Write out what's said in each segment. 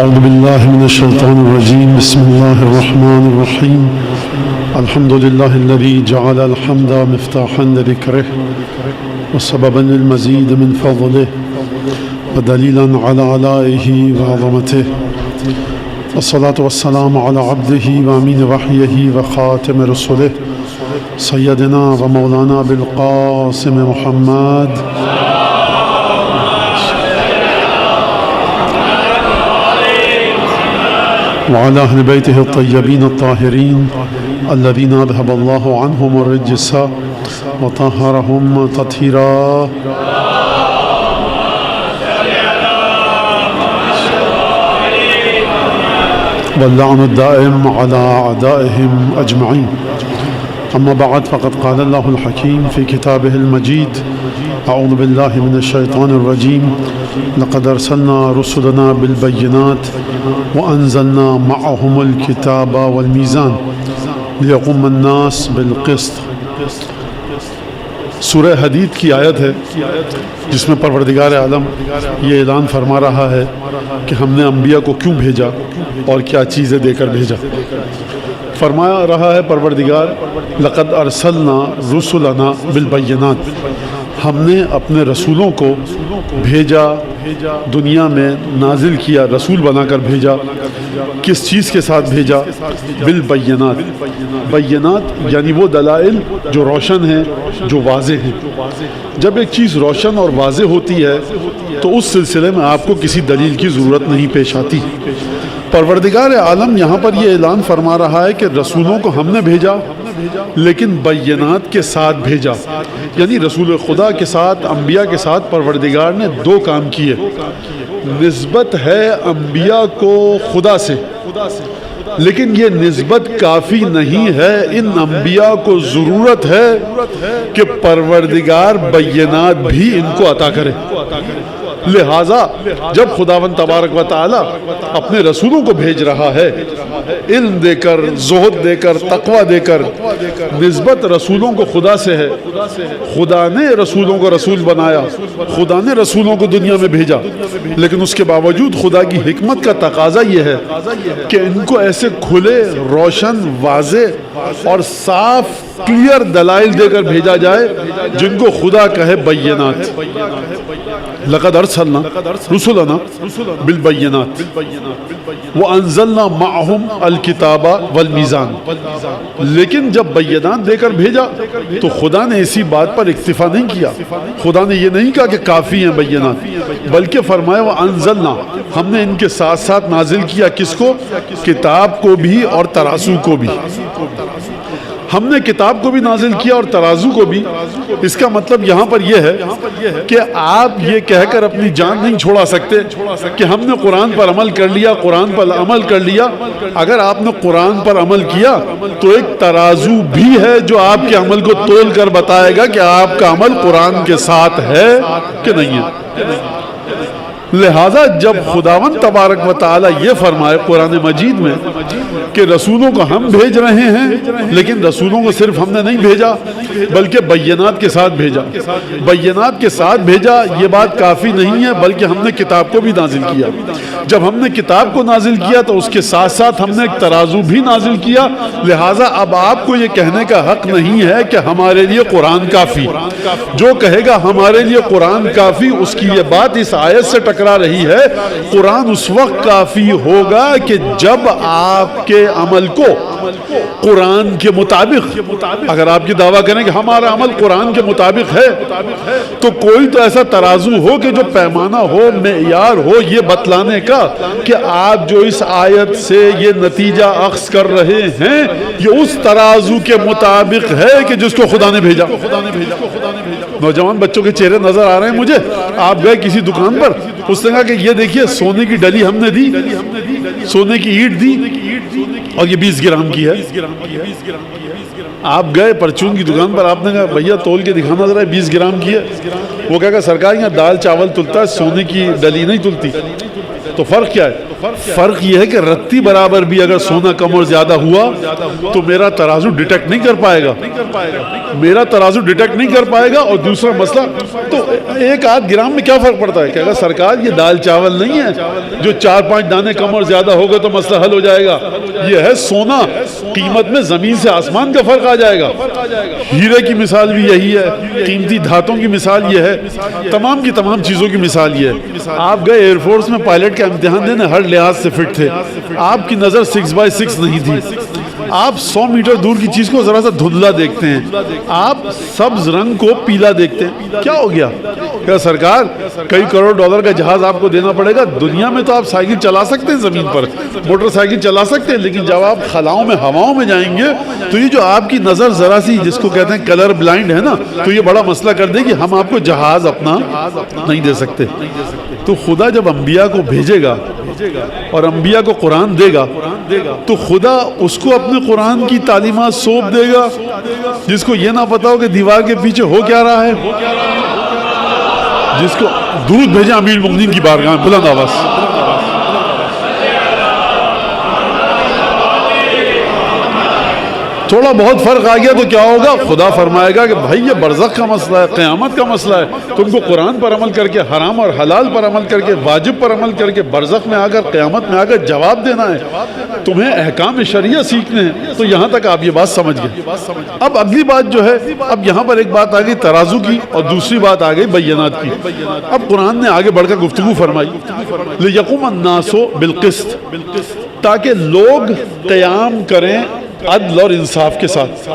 أعوذ بالله من الشيطان الرجيم. بسم الله الرحمن الرحيم. الحمد لله الذي جعل الحمد مفتاحا لذكره وسببا للمزيد من فضله ودليلا على آلائه وعظمته، والصلاة والسلام على عبده وأمين وحيه وخاتم رسله سيدنا ومولانا بالقاسم محمد وعلى أهل بيته الطيبين الطاهرين الذين أذهب الله عنهم الرجس وطهرهم تطهيرا. واللعن الدائم على أعدائهم أجمعين. أما بعد، فقد قال الله الحكيم في كتابه المجيد: أعوذ بالله من الشيطان الرجيم. لقد أرسلنا رسلنا بالبينات وأنزلنا معهم الكتاب والميزان ليقوم الناس بالقسط. سورہ حدید کی آیت ہے جس میں پروردگار عالم یہ اعلان فرما رہا ہے کہ ہم نے انبیاء کو کیوں بھیجا اور کیا چیزیں دے کر بھیجا. فرمایا رہا ہے پروردگار: لقد ارسلنا رسلنا بالبینات، ہم نے اپنے رسولوں کو بھیجا، دنیا میں نازل کیا، رسول بنا کر بھیجا. کس چیز کے ساتھ بھیجا؟ بالبینات. بینات یعنی وہ دلائل جو روشن ہیں، جو واضح ہیں. جب ایک چیز روشن اور واضح ہوتی ہے تو اس سلسلے میں آپ کو کسی دلیل کی ضرورت نہیں پیش آتی. پروردگار عالم یہاں پر یہ اعلان فرما رہا ہے کہ رسولوں کو ہم نے بھیجا لیکن بینات کے ساتھ بھیجا، یعنی رسول خدا کے ساتھ، انبیاء کے ساتھ پروردگار نے دو کام کیے. نسبت ہے انبیاء کو خدا سے، لیکن یہ نسبت کافی نہیں ہے. ان انبیاء کو ضرورت ہے کہ پروردگار بینات بھی ان کو عطا کرے. لہٰذا جب خداوند تبارک و تعالی اپنے رسولوں کو بھیج رہا ہے، علم دے کر، زہد دے کر، تقوی دے کر، نسبت رسولوں کو خدا سے ہے. خدا نے رسولوں کو رسول بنایا، خدا نے رسولوں کو دنیا میں بھیجا، لیکن اس کے باوجود خدا کی حکمت کا تقاضا یہ ہے کہ ان کو ایسے کھلے، روشن، واضح اور صاف کلیئر دلائل دے کر بھیجا جائے جن کو خدا کہے بینات. لقد ارسلنا رسلنا بالبینات وانزلنا معهم الکتاب والمیزان. لیکن جب بینات دے کر بھیجا تو خدا نے اسی بات پر اکتفا نہیں کیا. خدا نے یہ نہیں کہا کہ کافی ہیں بینات، بلکہ فرمایا وانزلنا، ہم نے ان کے ساتھ ساتھ نازل کیا. کس کو؟ کتاب کو بھی اور ترازو کو بھی. ہم نے کتاب کو بھی نازل کیا اور ترازو کو بھی. اس کا مطلب یہاں پر یہ ہے کہ آپ یہ کہہ کر اپنی جان نہیں چھوڑا سکتے کہ ہم نے قرآن پر عمل کر لیا، قرآن پر عمل کر لیا. اگر آپ نے قرآن پر عمل کیا تو ایک ترازو بھی ہے جو آپ کے عمل کو تول کر بتائے گا کہ آپ کا عمل قرآن کے ساتھ ہے کہ نہیں ہے. لہٰذا جب خداوند تبارک و تعالی یہ فرمائے قرآن مجید میں کہ رسولوں کو ہم بھیج رہے ہیں، لیکن رسولوں کو صرف ہم نے نہیں بھیجا بلکہ بینات کے ساتھ بھیجا. بینات کے ساتھ بھیجا یہ بات کافی نہیں ہے، بلکہ ہم نے کتاب کو بھی نازل کیا. جب ہم نے کتاب کو نازل کیا تو اس کے ساتھ ساتھ ہم نے ایک ترازو بھی نازل کیا. لہٰذا اب آپ کو یہ کہنے کا حق نہیں ہے کہ ہمارے لیے قرآن کافی. جو کہے گا ہمارے لیے قرآن کافی، اس کی یہ بات اس آیت سے ٹکرا رہی ہے. قرآن اس وقت کافی ہوگا کہ جب آپ کے عمل کو قرآن کے مطابق، اگر آپ کی دعویٰ کریں کہ ہمارا عمل قرآن کے مطابق ہے، تو کوئی تو ایسا ترازو ہو کہ جو پیمانہ ہو، معیار ہو یہ بتلانے کا کہ آپ جو اس آیت سے یہ نتیجہ اخذ کر رہے ہیں یہ اس ترازو کے مطابق ہے کہ جس کو خدا نے بھیجا. نوجوان بچوں کے چہرے نظر آ رہے ہیں مجھے. آپ گئے کسی دکان پر، اس نے کہا کہ یہ دیکھیے سونے کی ڈلی ہم نے دی، سونے کی اینٹ دی اور یہ 20 گرام کی ہے. آپ گئے پرچون کی دکان پر، آپ نے کہا بھیا تول کے دکھانا ذرا 20 گرام کی ہے. وہ کہے گا سرکار یہاں دال چاول تلتا ہے، سونے کی ڈلی نہیں تلتی. تو فرق کیا ہے؟ فرق یہ ہے کہ رتی برابر بھی اگر سونا کم اور زیادہ ہوا تو میرا ترازو ڈیٹیکٹ نہیں کر پائے گا، میرا ترازو ڈیٹیکٹ نہیں کر پائے گا. اور دوسرا مسئلہ تو 1 گرام میں کیا فرق پڑتا ہے؟ کہے گا سرکار یہ دال چاول نہیں ہے جو 4-5 دانے کم اور زیادہ ہوگا تو مسئلہ حل ہو جائے گا، یہ ہے سونا، قیمت میں زمین سے آسمان کا فرق آ جائے گا. ہیرے کی مثال بھی یہی ہے، قیمتی دھاتوں کی مثال یہ ہے، تمام کی تمام چیزوں کی مثال یہ ہے. آپ گئے ایئر فورس میں پائلٹ کا امتحان دینے، ہر لحاظ سے فٹ تھے، آپ کی نظر 6x6 نہیں تھی، آپ 100 میٹر دور کی چیز کو ذرا سا دھندلا دیکھتے ہیں، آپ سبز رنگ کو پیلا دیکھتے ہیں. کیا ہو گیا؟ کیا سرکار کئی کروڑ ڈالر کا جہاز آپ کو دینا پڑے گا؟ دنیا میں تو آپ سائیکل چلا سکتے ہیں، زمین پر موٹر سائیکل چلا سکتے ہیں، لیکن جب آپ خلاؤں میں ہواؤں میں جائیں گے تو یہ جو آپ کی نظر ذرا سی جس کو کہتے ہیں کلر بلائنڈ ہے نا، تو یہ بڑا مسئلہ کر دے کہ ہم آپ کو جہاز اپنا نہیں دے سکتے. تو خدا جب انبیاء کو بھیجے گا اور انبیاء کو قرآن دے گا تو خدا اس کو اپنے قرآن کی تعلیمات سونپ دے گا، جس کو یہ نہ پتا ہو کہ دیوار کے پیچھے ہو کیا رہا ہے. جس کو درود بھیجا امیر المؤمنین کی بارگاہ میں بلند آواز. تھوڑا بہت فرق آ گیا تو کیا ہوگا؟ خدا فرمائے گا کہ بھائی یہ برزخ کا مسئلہ ہے، قیامت کا مسئلہ ہے، تم کو قرآن پر عمل کر کے، حرام اور حلال پر عمل کر کے، واجب پر عمل کر کے برزخ میں آ کر، قیامت میں آ کر جواب دینا ہے، تمہیں احکام شریعہ سیکھنے ہیں. تو یہاں تک آپ یہ بات سمجھ گئے. اب اگلی بات جو ہے، اب یہاں پر ایک بات آ گئی ترازو کی اور دوسری بات آ گئی بینات کی. اب قرآن نے آگے بڑھ کر گفتگو فرمائی لِيَقُومَ النَّاسُ بِالْقِسْطِ، تاکہ لوگ قیام کریں عدل اور انصاف کے ساتھ.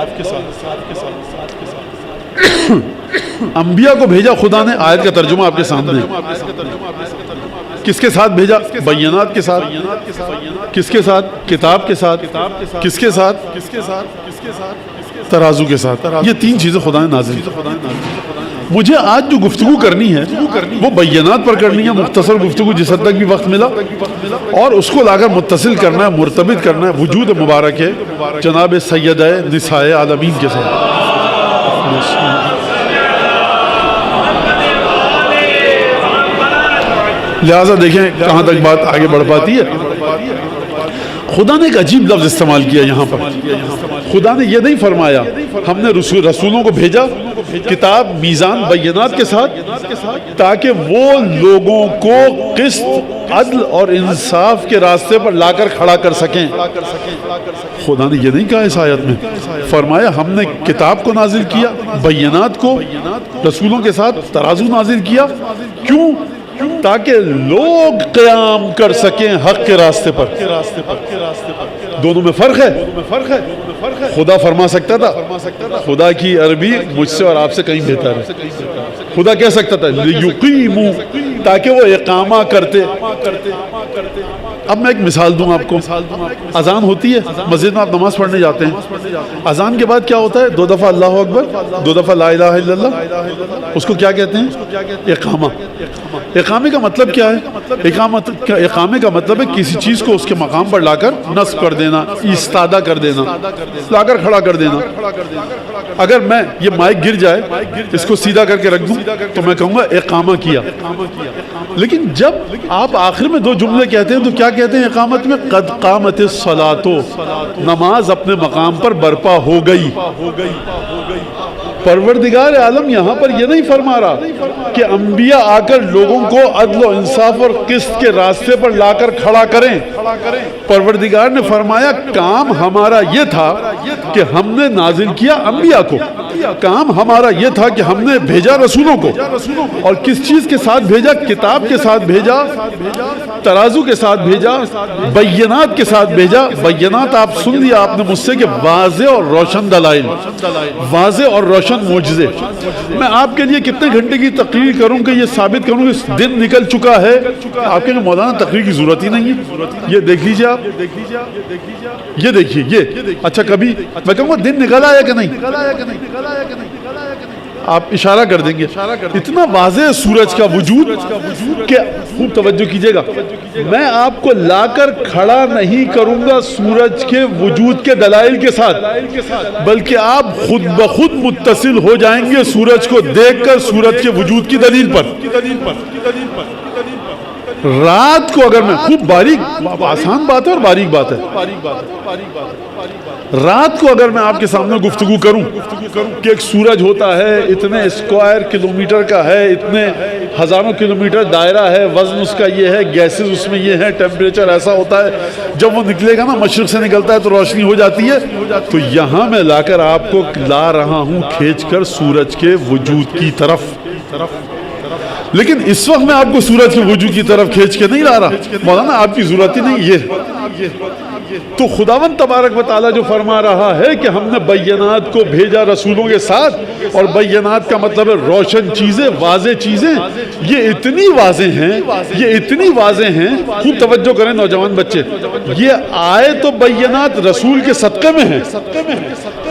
انبیاء کو بھیجا خدا نے، آیت کا ترجمہ آپ کے سامنے کس کے ساتھ بھیجا؟ بینات کے ساتھ. کس کے ساتھ؟ کتاب کے ساتھ. کس کے ساتھ؟ ترازو کے ساتھ. یہ 3 چیزیں خدا نے نازل کی. مجھے آج جو گفتگو کرنی ہے وہ بینات پر کرنی ہے، مختصر گفتگو جس حد تک بھی وقت ملا، اور اس کو لا کر متصل کرنا ہے، مرتبط کرنا ہے وجود مبارک ہے جناب سیدہ نساء عالمین کے ساتھ. لہٰذا دیکھیں کہاں تک بات آگے بڑھ پاتی ہے. خدا نے ایک عجیب لفظ استعمال کیا یہاں پر. خدا نے یہ نہیں فرمایا ہم نے رسولوں کو بھیجا کتاب میزان بینات کے ساتھ تاکہ وہ لوگوں کو قسط، عدل اور انصاف کے راستے پر لا کر کھڑا کر سکیں. خدا نے یہ نہیں کہا اس آیت میں. فرمایا ہم نے کتاب کو نازل کیا، بینات کو رسولوں کے ساتھ ترازو نازل کیا. کیوں؟ تاکہ لوگ قیام کر سکیں حق کے راستے پر. دونوں میں فرق ہے. خدا فرما سکتا تھا، خدا کی عربی مجھ سے اور آپ سے کہیں بہتر ہے. خدا کہہ سکتا تھا لیقیموا، تاکہ وہ اقامہ کرتے. اب میں ایک مثال دوں آپ کو. اذان ہوتی ہے مسجد میں، آپ نماز پڑھنے جاتے ہیں، اذان کے بعد کیا ہوتا ہے؟ 2 دفعہ اللہ اکبر، 2 دفعہ لا الہ الا اللہ. اس کو کیا کہتے ہیں؟ اقامہ. اقامے کا مطلب کیا ہے؟ اقامے کا مطلب ہے کسی چیز کو اس کے مقام پر لا کر نصب کر دینا، ایستادہ کر دینا، لا کر کھڑا کر دینا. اگر میں یہ مائک گر جائے، اس کو سیدھا کر کے رکھ دوں تو میں کہوں گا اقامہ کیا. لیکن جب آپ آخر میں 2 جملے کہتے ہیں تو کیا کہتے ہیں اقامت میں؟ قد قامت الصلاۃ، نماز اپنے مقام پر برپا ہو گئی. پروردگار عالم یہاں پر یہ نہیں فرما رہا کہ انبیاء آ کر لوگوں کو عدل و انصاف اور قسط کے راستے پر لا کر کھڑا کریں. پروردگار نے فرمایا کام ہمارا یہ تھا کہ ہم نے نازل کیا انبیاء کو، کام ہمارا یہ تھا کہ ہم نے بھیجا رسولوں کو. اور کس چیز کے ساتھ بھیجا؟ کتاب کے ساتھ بھیجا، ترازو کے ساتھ بھیجا، بینات کے ساتھ بھیجا. بینات آپ سن لیا آپ نے مجھ سے کہ واضح اور روشن دلائل، واضح اور روشن معجزے. میں آپ کے لیے کتنے گھنٹے کی تقریر کروں کہ یہ ثابت کروں کہ دن نکل چکا ہے؟ آپ کے مولانا تقریر کی ضرورت ہی نہیں ہے. یہ دیکھ لیجیے آپ، یہ دیکھیے یہ. اچھا کبھی میں کہوں گا دن نکل آیا کہ نہیں؟ آپ اشارہ کر دیں گے. اتنا واضح ہے سورج کا وجود کہ خوب توجہ کیجئے گا. میں آپ کو لا کر کھڑا نہیں کروں گا سورج کے وجود کے دلائل کے ساتھ، بلکہ آپ خود بخود متصل ہو جائیں گے سورج کو دیکھ کر سورج کے وجود کی دلیل پر. رات کو اگر میں خوب باریک، آسان بات ہے اور باریک بات ہے، رات کو اگر میں آپ کے سامنے گفتگو کروں کہ ایک سورج ہوتا ہے، اتنے اسکوائر کلومیٹر کا ہے، اتنے ہزاروں کلومیٹر دائرہ ہے، وزن اس کا یہ ہے، گیسز اس میں یہ ہے، ٹیمپریچر ایسا ہوتا ہے، جب وہ نکلے گا نا مشرق سے نکلتا ہے تو روشنی ہو جاتی ہے. تو یہاں میں لا کر آپ کو لا رہا ہوں کھینچ کر سورج کے وجود کی طرف. لیکن اس وقت میں آپ کو سورج کے وجود کی طرف کھینچ کے نہیں لا رہا. مولانا آپ کی ضرورت ہی نہیں. یہ تو خداوند تبارک و تعالیٰ جو فرما رہا ہے کہ ہم نے بینات کو بھیجا رسولوں کے ساتھ، اور بینات کا مطلب ہے روشن چیزیں، واضح چیزیں. یہ اتنی واضح ہیں، یہ اتنی واضح ہیں. خوب توجہ کریں نوجوان بچے، یہ آیت و بینات رسول کے صدقے میں ہیں.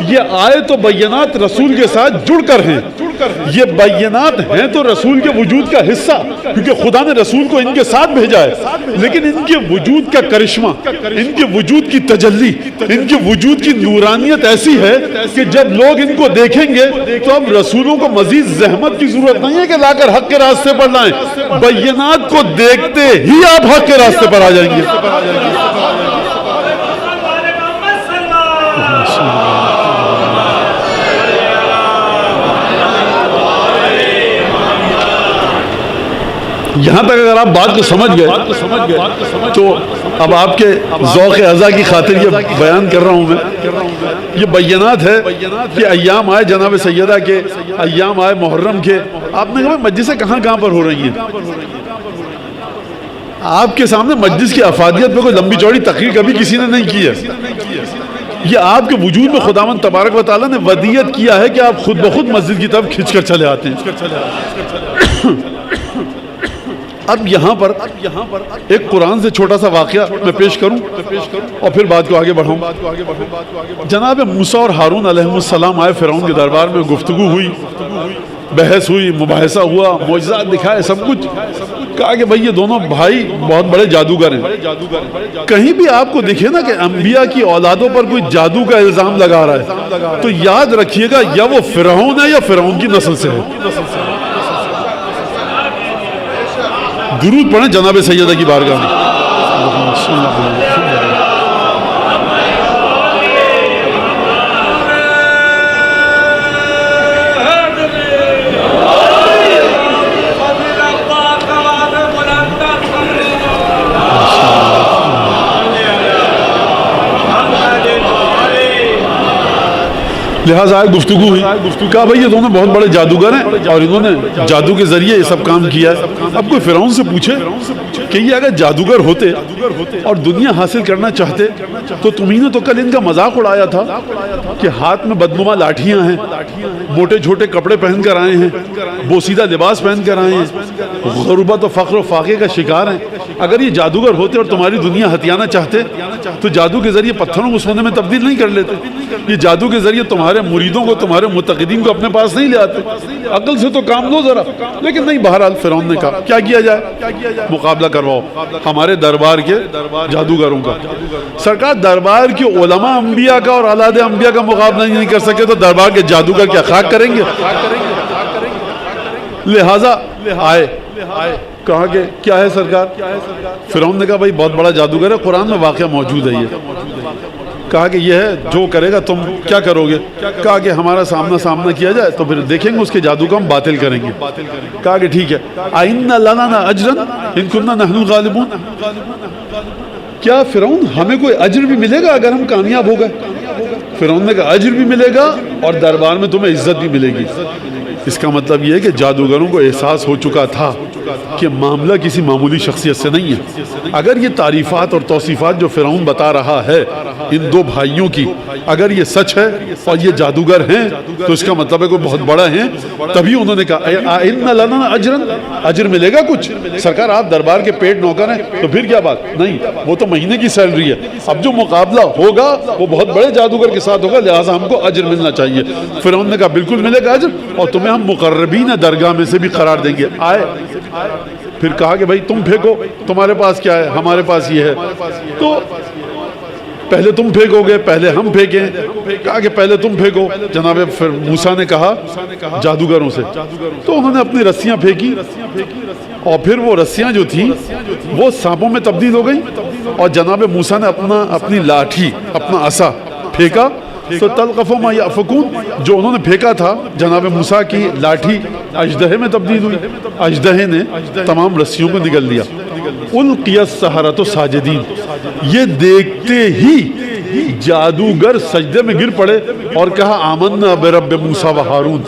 یہ آیت و بینات رسول کے ساتھ جڑ کر ہیں. یہ بینات ہیں تو رسول کے وجود کا حصہ، کیونکہ خدا نے رسول کو ان کے ساتھ بھیجا ہے. لیکن ان کے وجود کا کرشمہ، ان کے وجود کی تجلی، ان کے وجود کی نورانیت ایسی ہے کہ جب لوگ ان کو دیکھیں گے تو اب رسولوں کو مزید زحمت کی ضرورت نہیں ہے کہ لا کر حق کے راستے پر لائیں. بینات کو دیکھتے ہی آپ حق کے راستے پر آ جائیں گے. یہاں تک اگر آپ بات کو سمجھ گئے تو اب آپ کے ذوق ازا کی خاطر یہ بیان کر رہا ہوں میں. یہ بینات ہے کہ ایام آئے جناب سیدہ کے، ایام آئے محرم کے. آپ نے کہا مجلسیں کہاں پر ہو رہی ہیں؟ آپ کے سامنے مجلس کی افادیت پہ کوئی لمبی چوڑی تقریر کبھی کسی نے نہیں کی ہے. یہ آپ کے وجود میں خداوند تبارک و تعالیٰ نے ودیت کیا ہے کہ آپ خود بخود مسجد کی طرف کھنچ کر چلے آتے ہیں. اب یہاں پر ایک قرآن سے چھوٹا سا واقعہ میں پیش کروں اور پھر بات کو آگے بڑھاؤں. جناب موسیٰ اور ہارون علیہ السلام آئے فرعون کے دربار میں، گفتگو ہوئی، بحث ہوئی، مباحثہ ہوا، معجزات دکھائے، سب کچھ. کہا کہ بھئی یہ دونوں بھائی بہت بڑے جادوگر ہیں. کہیں بھی آپ کو دکھے نا کہ انبیاء کی اولادوں پر کوئی جادو کا الزام لگا رہا ہے تو یاد رکھیے گا یا وہ فرعون ہے یا فرعون کی نسل سے ہے. درود پڑھیں جناب سیدہ کی بارگاہ میں. لہٰذا گفتگو ہوئی. کہا بھئی یہ دونوں بہت بڑے جادوگر ہیں اور انہوں نے جادو کے ذریعے یہ سب کام کیا ہے. اب کوئی فرعون سے پوچھے کہ یہ اگر جادوگر ہوتے اور دنیا حاصل کرنا چاہتے تو تمہیں نے تو کل ان کا مذاق اڑایا تھا کہ ہاتھ میں بدنما لاٹھیاں ہیں، موٹے چھوٹے کپڑے پہن کر آئے ہیں، بوسیدہ لباس پہن کر آئے ہیں، غربت و فقر و فاقے کا شکار ہیں. اگر یہ جادوگر ہوتے اور تمہاری دنیا ہتھیانا چاہتے تو جادو کے ذریعے پتھروں کو سونے میں تبدیل نہیں کر لیتے. یہ جادو کے ذریعے تمہارے مریدوں کو، تمہارے متقدین کو اپنے پاس نہیں لے آتے. عقل سے تو کام لو ذرا. لیکن نہیں، بہرحال فرعون نے کہا کیا کیا جائے؟ مقابلہ کرواؤ ہمارے دربار کے جادوگروں کا. سرکار دربار کے علماء انبیاء کا اور اولاد انبیاء کا مقابلہ نہیں کر سکے تو دربار کے جادوگر کیا خاک کریں گے؟ لہذا آئے. کہا کہ کیا ہے سرکار؟ فرعون نے کہا بھائی بہت بڑا جادوگر ہے، قرآن میں واقعہ موجود ہے. یہ کہا کہ یہ ہے جو کرے گا تم کیا کرو گے؟ کہا کہ ہمارا سامنا کیا جائے تو پھر دیکھیں گے اس کے جادو کو ہم باطل کریں گے. کہا کہ ٹھیک ہے. اَإِنَّ لَنَا أَجْرًا إِن كُنَّا نَحْنُ الْغَالِبُونَ. کیا فرعون ہمیں کوئی اجر بھی ملے گا اگر ہم کامیاب ہو گئے؟ فرعون نے کہا اجر بھی ملے گا اور دربار میں تمہیں عزت بھی ملے گی. اس کا مطلب یہ ہے کہ جادوگروں کو احساس ہو چکا تھا کہ معاملہ کسی معمولی شخصیت سے نہیں ہے. اگر یہ تعریفات اور توصیفات جو فرعون بتا رہا ہے ان دو بھائیوں کی اگر یہ سچ ہے اور یہ جادوگر ہیں تو اس کا مطلب ہے کوئی بہت بڑا ہیں. تبھی انہوں نے کہا اِنَّ لَنَا أَجْرًا, اجر ملے گا کچھ. سرکار آپ دربار کے پیٹ نوکر ہیں تو پھر کیا بات نہیں, وہ تو مہینے کی سیلری ہے. اب جو مقابلہ ہوگا وہ بہت بڑے جادوگر کے ساتھ ہوگا, لہٰذا ہم کو اجر ملنا چاہیے. فرعون نے کہا بالکل ملے گا اجر, اور تمہیں ہم مقربین درگاہ میں سے بھی قرار دیں گے. آئے پھر کہا کہ بھائی تم پھینکو, تمہارے پاس کیا ہے, ہمارے پاس یہ ہے. تو پہلے تم پھینکو گے, پہلے ہم پھینکیں. کہا کہ پہلے تم پھینکو. جناب پھر موسیٰ نے کہا جادوگروں سے, تو انہوں نے اپنی رسیاں پھینکی, اور پھر وہ رسیاں جو تھیں وہ سانپوں میں تبدیل ہو گئیں. اور جناب موسیٰ نے اپنی لاٹھی, اپنا عصا پھینکا تو تلقف ما یأفکون, جو انہوں نے پھینکا تھا جناب موسیٰ کی لاٹھی اژدہے میں تبدیل ہوئی. اژدہے نے تمام رسیوں کو نگل لیا. القی السحرۃ ساجدین, یہ دیکھتے ہی جادوگر سجدے میں گر پڑے اور کہا آمنا برب موسیٰ و ہارون,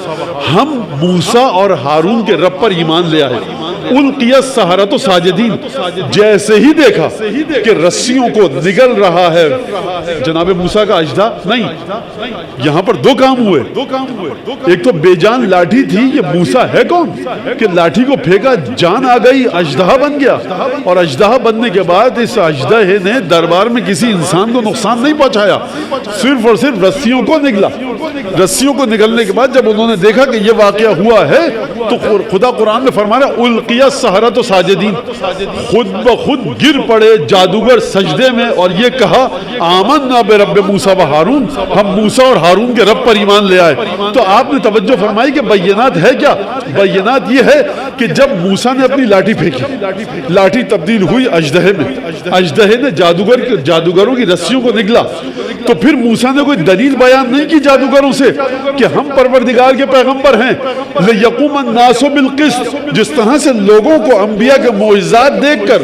ہم موسیٰ اور ہارون کے رب پر ایمان لے آئے. القی السحرۃ ساجدین, جیسے ہی دیکھا کہ رسیوں کو نگل رہا ہے جناب موسیٰ کا اژدہا. نہیں, یہاں پر دو کام ہوئے. ایک تو بے جان لاٹھی تھی, یہ موسیٰ ہے کون کہ لاٹھی کو پھینکا, جان آ گئی, اژدہا بن گیا. اور اژدہا بننے کے بعد اس اژدہے نے دربار میں کسی انسان کو نقصان نہیں پہنچایا, صرف اور صرف رسیوں کو نگلا. رسیوں کو نگلنے کے بعد جب انہوں نے دیکھا کہ یہ واقعہ ہوا ہے تو خدا قرآن میں فرما رہا ہے القی السحرۃ ساجدین, خود بخود گر پڑے جادوگر سجدے میں اور یہ کہا آمنا برب موسیٰ و ہارون, ہم موسیٰ اور ہارون کے رب پر ایمان لے آئے. تو آپ نے توجہ فرمائی کہ بینات ہے کیا؟ بینات یہ ہے کہ جب موسیٰ نے اپنی لاٹھی پھینکی, لاٹھی تبدیل ہوئی اژدہے میں, اژدہے نے جادوگروں کی رسیوں کو نگلا. تو پھر موسیٰ نے کوئی دلیل بیان نہیں کی جادوگروں سے کہ ہم پروردگار کے پیغمبر ہیں. لیقوم الناس بالقسط, جس طرح سے لوگوں کو انبیاء کے معجزات دیکھ کر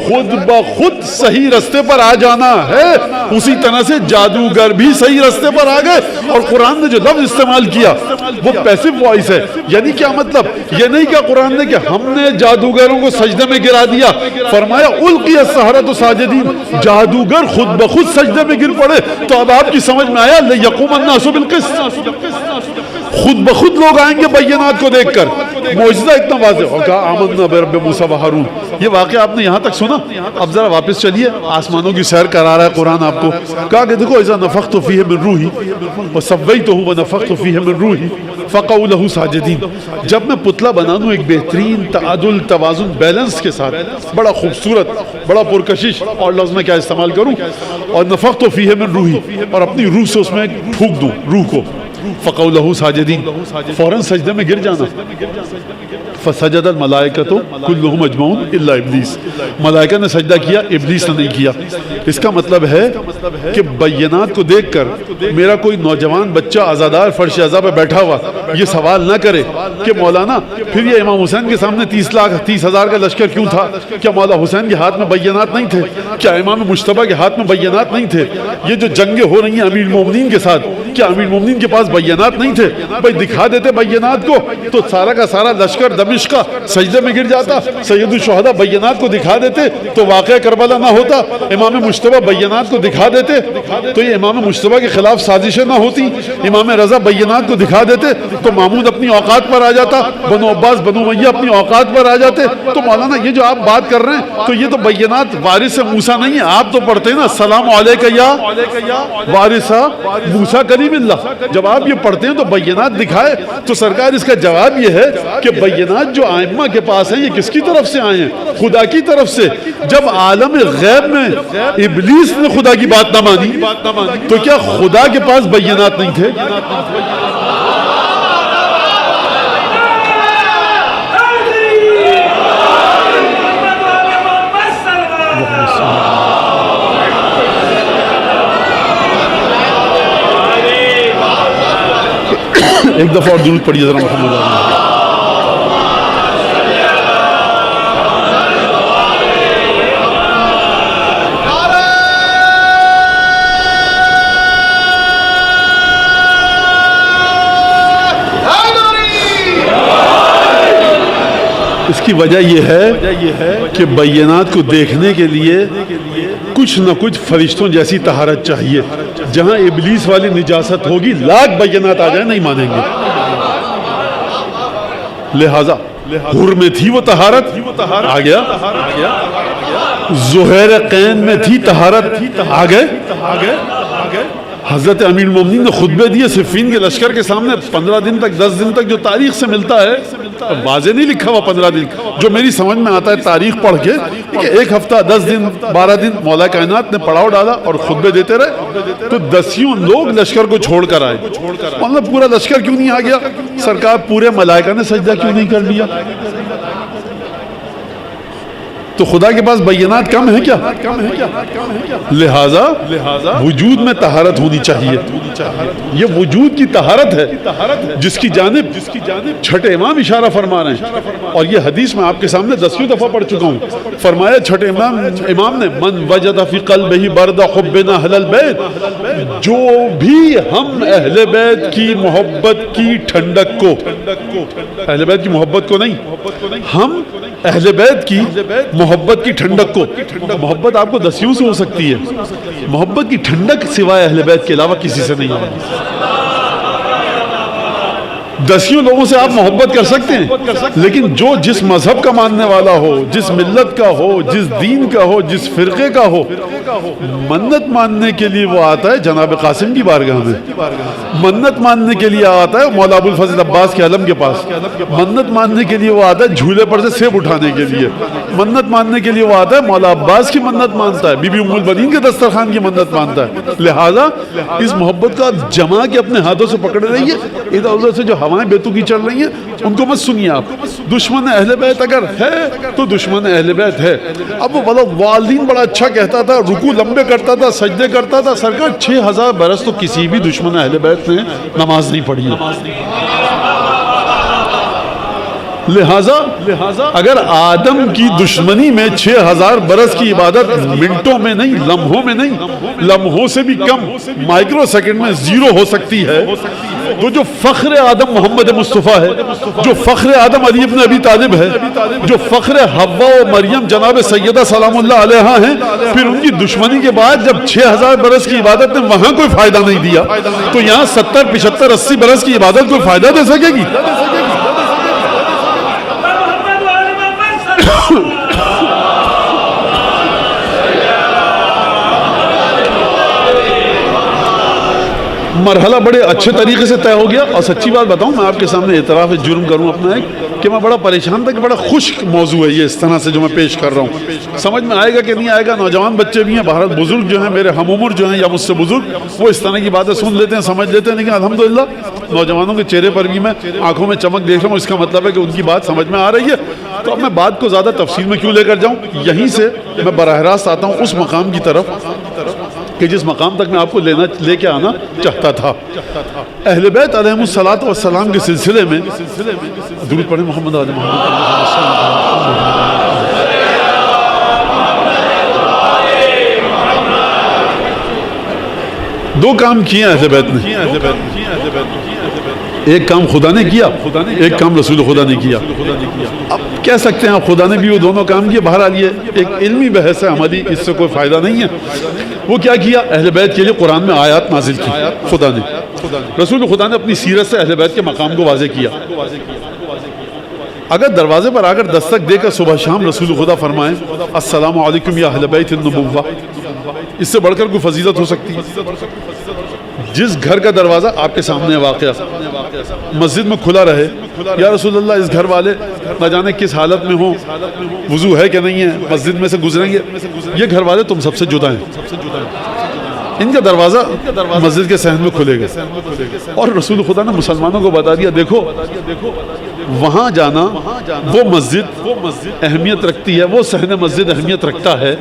خود بخود صحیح رستے پر آ جانا ہے, اسی طرح سے جادوگر بھی صحیح رستے پر آ گئے. اور قرآن نے جو لفظ استعمال کیا وہ پیسو وائس ہے. یعنی کیا مطلب, یہ نہیں کہ قرآن نے کہ ہم نے جادوگروں کو سجدے میں گرا دیا, فرمایا القی السحرۃ ساجدین, جادوگر خود بخود سجدے میں گر پڑے. تو اب آپ کی سمجھ میں آیا لیقوم الناس بالقسط, خود بخود لوگ آئیں گے بینات کو دیکھ کر. معجزہ اتنا واضح, اور کہا آمنا برب موسیٰ و ہارون. یہ واقعہ آپ نے یہاں تک سنا, اب ذرا واپس چلیے, آسمانوں کی سیر کرا رہا ہے قرآن آپ کو. کہا کہ دیکھو اذا نفخت فیہ من روحی وسویتہ ونفخت فیہ من روحی فقعوا لہ ساجدین, جب میں پتلا بنا دوں ایک بہترین تعادل توازن بیلنس کے ساتھ, بڑا خوبصورت, بڑا پرکشش, اور لفظ میں کیا استعمال کروں, اور نفخت فیہ من روحی, اور اپنی روح سے اس میں پھونک دوں روح کو, فقعوا لہ ساجدین, فوراً سجدے میں گر جانا. فسجد الملائکۃ کلہم اجمعون الا ابلیس, ملائکہ نے سجدہ کیا, ابلیس نے نہیں کیا. اس کا مطلب ہے کہ بینات کو دیکھ کر میرا کوئی نوجوان بچہ عزادار فرش عزا پہ بیٹھا ہوا یہ سوال نہ کرے کہ مولانا پھر یہ امام حسین کے سامنے 30,30,000 کا لشکر کیوں تھا, کیا مولا حسین کے ہاتھ میں بینات نہیں تھے, کیا امام مجتبیٰ کے ہاتھ میں بینات نہیں تھے, یہ جو جنگیں ہو رہی ہیں امیر المومنین کے ساتھ کیا امیر المومنین کے پاس بینات نہیں تھے؟ بھائی دکھا دیتے بینات کو تو سارا کا سارا لشکر دمشق کا سجدے میں گر جاتا. سید الشہداء بینات کو دکھا دیتے تو واقعہ کربلا نہ ہوتا. امام مجتبیٰ بینات کو دکھا دیتے تو یہ امام مجتبیٰ کے خلاف سازشیں نہ ہوتی. امام رضا بینات کو دکھا دیتے تو مامون اپنی اوقات پر آ جاتا, بنو عباس بنو امیہ اپنی اوقات پر آ جاتے. تو مولانا یہ جو آپ بات کر رہے ہیں تو یہ تو بینات وارث موسیٰ نہیں ہے. آپ تو پڑھتے ہیں نا السلام علیکہ یا وارثہ موسیٰ کلیم اللہ. جب آپ یہ پڑھتے ہیں تو بینات دکھائے تو سرکار اس کا جواب یہ ہے کہ بینات جو ائمہ کے پاس ہیں یہ کس کی طرف سے آئے ہیں؟ خدا کی طرف سے. جب عالم غیب میں ابلیس نے خدا کی بات نہ مانی تو کیا خدا کے پاس بینات نہیں تھے؟ ایک دفعہ اور درود پڑھیے ذرا محمد علیہ. اس کی وجہ یہ ہے کہ بینات کو دیکھنے کے لیے کچھ نہ کچھ فرشتوں جیسی طہارت چاہیے. جہاں ابلیس والی نجاست ہوگی لاکھ بینات آ جائیں نہیں مانیں گے. لہذا حور میں تھی وہ طہارت آ گیا, زہیر قین میں تھی طہارت آ گئے. حضرت امیر المومنین نے خطبے دیے صفین کے لشکر کے سامنے. 15 دن تک 10 دن تک جو تاریخ سے ملتا ہے واضح نہیں لکھا ہوا 15 دن, جو میری سمجھ میں آتا ہے تاریخ پڑھ کے کہ 1 ہفتہ 10 دن 12 دن مولا کائنات نے پڑاؤ ڈالا اور خطبے دیتے رہے. تو 10 لوگ لشکر کو چھوڑ کر آئے. مطلب پورا لشکر کیوں نہیں آ گیا؟ سرکار پورے ملائکہ نے سجدہ کیوں نہیں کر لیا؟ تو خدا کے پاس بینات کم ہے کیا؟ لہذا وجود میں طہارت ہونی چاہیے. یہ وجود کی طہارت ہے جس کی جانب چھٹے امام اشارہ فرما رہے ہیں. اور یہ حدیث میں آپ کے سامنے 10ویں دفعہ پڑھ چکا ہوں. فرمایا چھٹے امام نے من وجد فی قلبہ برد حبنا اہل البیت, جو بھی ہم اہل بیت کی محبت کی ٹھنڈک کو, اہل بیت کی محبت کو نہیں, ہم اہل بیت کی محبت کی ٹھنڈک کو. محبت آپ کو 10 سے ہو سکتی ہے, محبت کی ٹھنڈک سوائے اہل بیت کے علاوہ کسی سے نہیں ہے. 10 لوگوں سے آپ محبت کر سکتے ہیں, لیکن جو جس مذہب کا ماننے والا ہو, جس ملت کا ہو, جس دین کا ہو, جس فرقے کا ہو, منت ماننے کے لیے وہ آتا ہے جناب قاسم کی بارگاہ میں, منت ماننے کے لیے آتا ہے مولا ابو الفضل عباس کے علم کے پاس, منت ماننے کے لیے وہ آتا ہے جھولے پر سے سیب اٹھانے کے لیے, منت ماننے کے لیے وہ آتا ہے مولا عباس کی منت مانتا ہے, بی بی ام البنین کے دسترخوان کی منت مانتا ہے. لہذا اس محبت کا آپ جما کے اپنے ہاتھوں سے پکڑ رہیے. ادھر ادھر سے جو ہوائیں بیتوکی چل رہی ہیں ان کو مت سنیے آپ. دشمن اہل بیت اگر ہے تو دشمن اہل بیت ہے. اب وہ والدین بڑا اچھا کہتا تھا, رکوع لمبے کرتا تھا, سجدے کرتا تھا. سرکار 6000 برس تو کسی بھی دشمن اہل بیت نے نماز نہیں پڑھی ہے. لہذا اگر آدم کی دشمنی میں 6000 برس کی عبادت منٹوں میں نہیں, لمحوں میں نہیں, لمحوں سے بھی کم, مائکرو سیکنڈ میں 0 ہو سکتی ہے, تو جو فخر آدم محمد مصطفیٰ ہے, جو فخر آدم علی ابن ابی طالب ہے, جو فخر حوا و مریم جناب سیدہ سلام اللہ علیہا ہیں, پھر ان کی دشمنی کے بعد جب 6000 برس کی عبادت نے وہاں کوئی فائدہ نہیں دیا, تو یہاں 70 75 80 برس کی عبادت کوئی فائدہ دے سکے گی؟ مرحلہ بڑے اچھے طریقے سے طے ہو گیا. اور سچی بات بتاؤں, میں آپ کے سامنے اعتراف جرم کروں اپنا ایک, کہ میں بڑا پریشان تھا کہ بڑا خشک موضوع ہے یہ اس طرح سے جو میں پیش کر رہا ہوں. سمجھ میں آئے گا کہ نہیں آئے گا؟ نوجوان بچے بھی ہیں, بھارت بزرگ جو ہیں میرے ہم عمر جو ہیں یا مجھ سے بزرگ, وہ اس طرح کی باتیں سن لیتے ہیں, سمجھ لیتے ہیں. لیکن الحمدللہ نوجوانوں کے چہرے پر بھی میں آنکھوں میں چمک دیکھ رہا ہوں. اس کا مطلب ہے کہ ان کی بات سمجھ میں آ رہی ہے. تو اب میں بات کو زیادہ تفصیل میں کیوں لے کر جاؤں, یہیں سے میں براہ راست آتا ہوں اس مقام کی طرف کہ جس مقام تک میں آپ کو لے کے آنا چاہتا تھا. اہل بیت علیہم الصلاۃ والسلام کے سلسلے میں درود پڑھیں محمد علیہ محمد. دو کام کیے اہل بیت نے, ایک کام خدا نے کیا, ایک کام رسول خدا نے کیا. اب کہہ سکتے ہیں آپ خدا نے بھی وہ دونوں کام کیے. بہرحال یہ ایک علمی بحث ہے عملی, اس سے کوئی فائدہ نہیں ہے. وہ کیا کیا؟ اہل بیت کے لیے قرآن میں آیات نازل کی خدا نے. رسول خدا نے اپنی سیرت سے اہل بیت کے مقام کو واضح کیا. اگر دروازے پر آ کر دستک دے کر صبح شام رسول خدا فرمائیں السلام علیکم یا اہل بیت النبوہ, اس سے بڑھ کر کوئی فضیلت ہو سکتی ہے؟ جس گھر کا دروازہ آپ کے سامنے واقع مسجد میں کھلا رہے, یا رسول اللہ اس گھر والے نہ جانے کس حالت میں ہوں, وضو ہے کہ نہیں ہے, مسجد میں سے گزریں گے, یہ گھر والے تم سب سے جدا ہیں, ان کا دروازہ مسجد کے صحن میں کھلے گا. اور رسول خدا نے مسلمانوں کو بتا دیا, دیکھو وہاں جانا وہ مسجد اہمیت رکھتی ہے, وہ صحن مسجد اہمیت رکھتا ہے,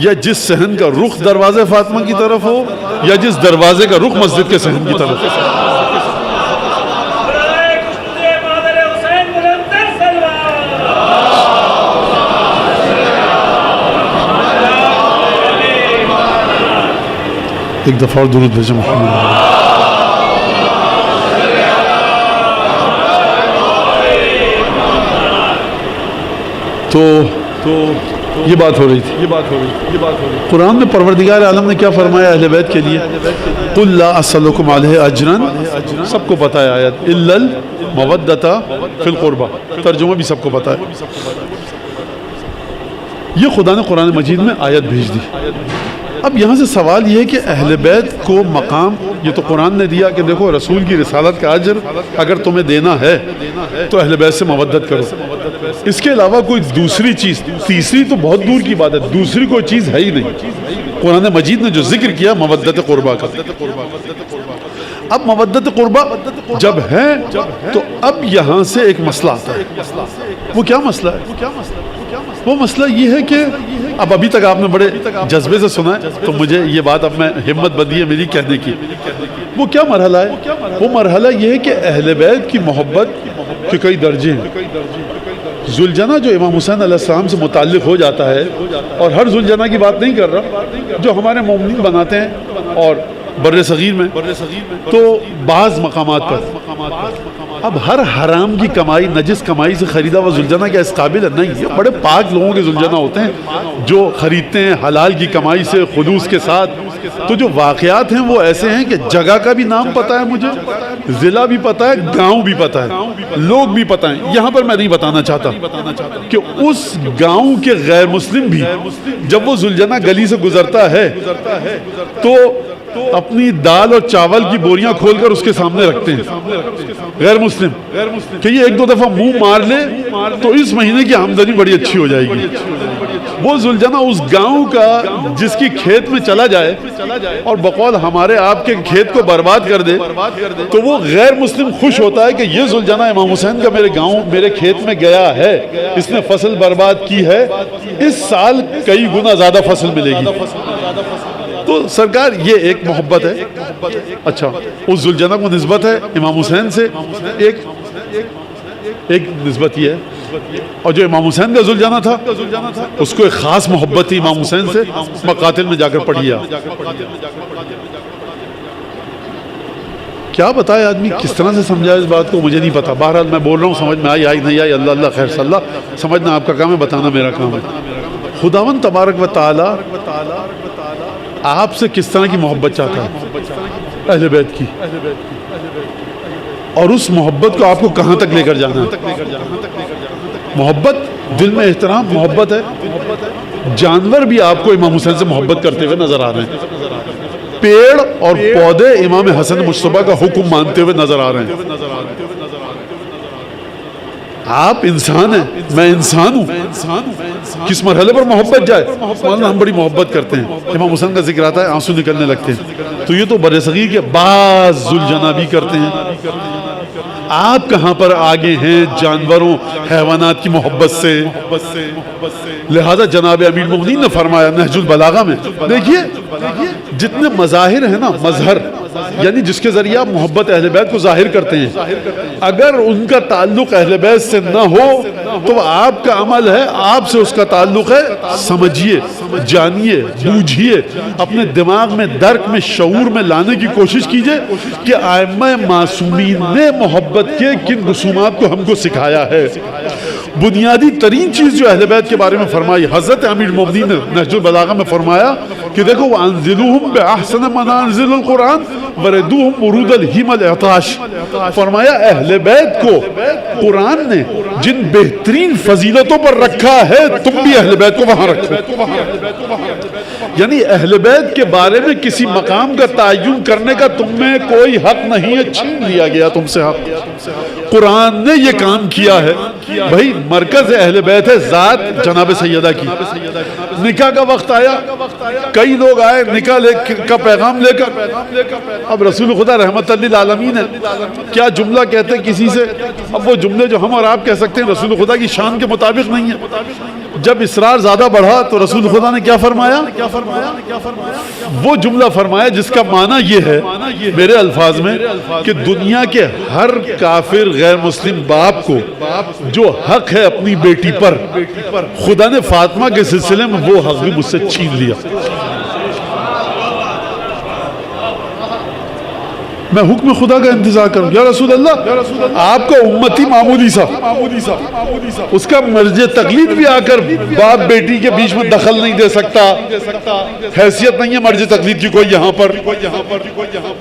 یا جس صحن کا رخ دروازے فاطمہ کی طرف ہو, یا جس دروازے کا رخ مسجد کے صحن کی طرف ہو. ایک دفعہ اور درود بھیجیں محمد. تو یہ بات ہو رہی تھی. قرآن میں پروردگار عالم نے کیا فرمایا اہل بیت کے لیے؟ قل لا اسألکم علیہ اجرا، سب کو پتہ ہے آیت، الا المودۃ فی القربہ، ترجمہ بھی سب کو پتہ ہے. یہ خدا نے قرآن مجید میں آیت بھیج دی. اب یہاں سے سوال یہ ہے کہ اہل بیت کو مقام یہ تو قرآن نے دیا کہ دیکھو رسول کی رسالت کا اجر اگر تمہیں دینا ہے تو اہل بیت سے مودت کرو. اس کے علاوہ کوئی دوسری چیز، تیسری تو بہت دور کی بات ہے، دوسری کوئی چیز ہے ہی نہیں. قرآن مجید نے جو ذکر کیا مودت قربہ کا. اب مودت قربہ جب ہے تو اب یہاں سے ایک مسئلہ آتا ہے. وہ کیا مسئلہ ہے؟ وہ مسئلہ یہ ہے کہ اب ابھی تک آپ نے بڑے جذبے سے سنا ہے تو مجھے یہ بات اب میں ہمت بندی ہے میری کہنے کی. وہ کیا مرحلہ ہے؟ وہ مرحلہ یہ ہے کہ اہل بیت کی محبت کے کئی درجے ہیں. ذوالجناح جو امام حسین علیہ السلام سے متعلق ہو جاتا ہے، اور ہر ذوالجناح کی بات نہیں کر رہا، جو ہمارے مومنین بناتے ہیں اور بر صغیر میں تو بعض مقامات پر اب ہر حرام کی کمائی، نجس کمائی سے خریدا ہوا ذوالجناح کیا اس قابل ہے؟ نہیں. یہ بڑے پاک لوگوں کے ذوالجناح ہوتے ہیں جو خریدتے ہیں حلال کی کمائی سے خلوص کے ساتھ. تو جو واقعات ہیں وہ ایسے ہیں کہ جگہ کا بھی نام پتہ ہے مجھے، ضلع بھی پتہ ہے، گاؤں بھی پتہ ہے، لوگ بھی پتہ ہیں. یہاں پر میں نہیں بتانا چاہتا کہ اس گاؤں کے غیر مسلم بھی جب وہ ذوالجناح گلی سے گزرتا ہے تو اپنی دال اور چاول کی بوریاں کھول کر اس کے سامنے رکھتے ہیں غیر مسلم کہ یہ ایک دو دفعہ منہ مار لے تو اس مہینے کی آمدنی بڑی اچھی ہو جائے گی. وہ ذوالجناح اس گاؤں کا جس کی کھیت میں چلا جائے اور بقول ہمارے آپ کے کھیت کو برباد کر دے تو وہ غیر مسلم خوش ہوتا ہے کہ یہ ذوالجناح امام حسین کا میرے گاؤں میرے کھیت میں گیا ہے، اس نے فصل برباد کی ہے، اس سال کئی گنا زیادہ فصل ملے گی. تو سرکار یہ ایک محبت ہے. اچھا اس ذوالجناح کو نسبت ہے امام حسین سے، ایک نسبت یہ ہے. اور جو امام حسین کا ذوالجناح تھا اس کو ایک خاص محبت تھی امام حسین سے. مقاتل میں جا کر پڑھیا کیا بتائے آدمی کس طرح سے سمجھا اس بات کو مجھے نہیں پتا. بہرحال میں بول رہا ہوں، سمجھ میں آئی نہیں آئی اللہ اللہ خیر صلی اللہ. سمجھنا آپ کا کام ہے، بتانا میرا کام ہے. خداوند تبارک و تعالی آپ سے کس طرح کی محبت چاہتا ہے؟ اہل بیت کی. اور اس محبت کو آپ کو کہاں تک لے کر جانا ہے؟ محبت دل میں احترام محبت ہے. جانور بھی آپ کو امام حسین سے محبت کرتے ہوئے نظر آ رہے ہیں. پیڑ اور پودے امام حسن مجتبیٰ کا حکم مانتے ہوئے نظر آ رہے ہیں. آپ انسان ہیں، میں انسان ہوں. کس مرحلے پر محبت جائے؟ ہم بڑی محبت کرتے ہیں، امام حسین کا ذکر آتا ہے آنسو نکلنے لگتے ہیں. تو یہ تو بر صغیر کے بعض ذوالجناح بھی کرتے ہیں. آپ کہاں پر آگے ہیں جانوروں حیوانات کی محبت سے؟ لہذا جناب امیر المؤمنین نے فرمایا نہج البلاغہ میں، دیکھیے جتنے مظاہر ہیں نا، مظہر یعنی جس کے ذریعے آپ محبت اہل بیت کو ظاہر کرتے ہیں، اگر ان کا تعلق اہل بیت سے نہ ہو تو آپ کا عمل ہے آپ سے اس کا تعلق ہے. سمجھیے، جانیے، بوجھیے، اپنے دماغ میں درک میں شعور میں لانے کی کوشش کیجئے کہ ائمہ معصومین نے محبت کے کن رسومات کو ہم کو سکھایا ہے. بنیادی ترین چیز جو اہل بیت کے بارے میں فرمائی حضرت امیر المؤمنین نے نہج البلاغہ میں فرمایا کہ دیکھو وَأَنزِلُوهُمْ بِأَحْسَنَ مَنَازِلِ الْقُرْآنِ وَرِدُوهُمْ وُرُودَ الْهِمَ الْإِعْطَاشِ. فرمایا اہل بیت کو قرآن نے جن بہترین فضیلتوں پر رکھا ہے تم بھی اہل بیت کو وہاں رکھو. یعنی اہل بیت کے بارے میں کسی مقام کا تعین کرنے کا تم میں کوئی حق نہیں ہے، چھین لیا گیا تم سے حق. قرآن نے یہ کام کیا ہے. بھائی مرکز اہل بیت ہے ذات جناب سیدہ کی. نکاح کا وقت آیا، کئی لوگ آئے نکاح کا پیغام لے کر. اب رسول خدا رحمت للعالمین ہے، کیا جملہ کہتے کسی سے؟ اب وہ جملے جو ہم اور آپ کہہ سکتے ہیں رسول خدا کی شان کے مطابق نہیں ہے. جب اصرار زیادہ بڑھا تو رسول خدا نے کیا فرمایا؟ وہ جملہ فرمایا جس کا معنی یہ ہے میرے الفاظ میں کہ دنیا کے ہر کافر غیر مسلم باپ کو جو حق ہے اپنی بیٹی پر، خدا نے فاطمہ کے سلسلے میں وہ حق بھی مجھ سے چھین لیا. میں حکم خدا کا انتظار کروں. یا رسول اللہ آپ کا امتی معمولی سا, اس کا مرج تقلید بھی آ کر باپ بیٹی کے بیچ میں دخل نہیں دے سکتا, حیثیت نہیں ہے مرج تقلید کی کوئی یہاں پر.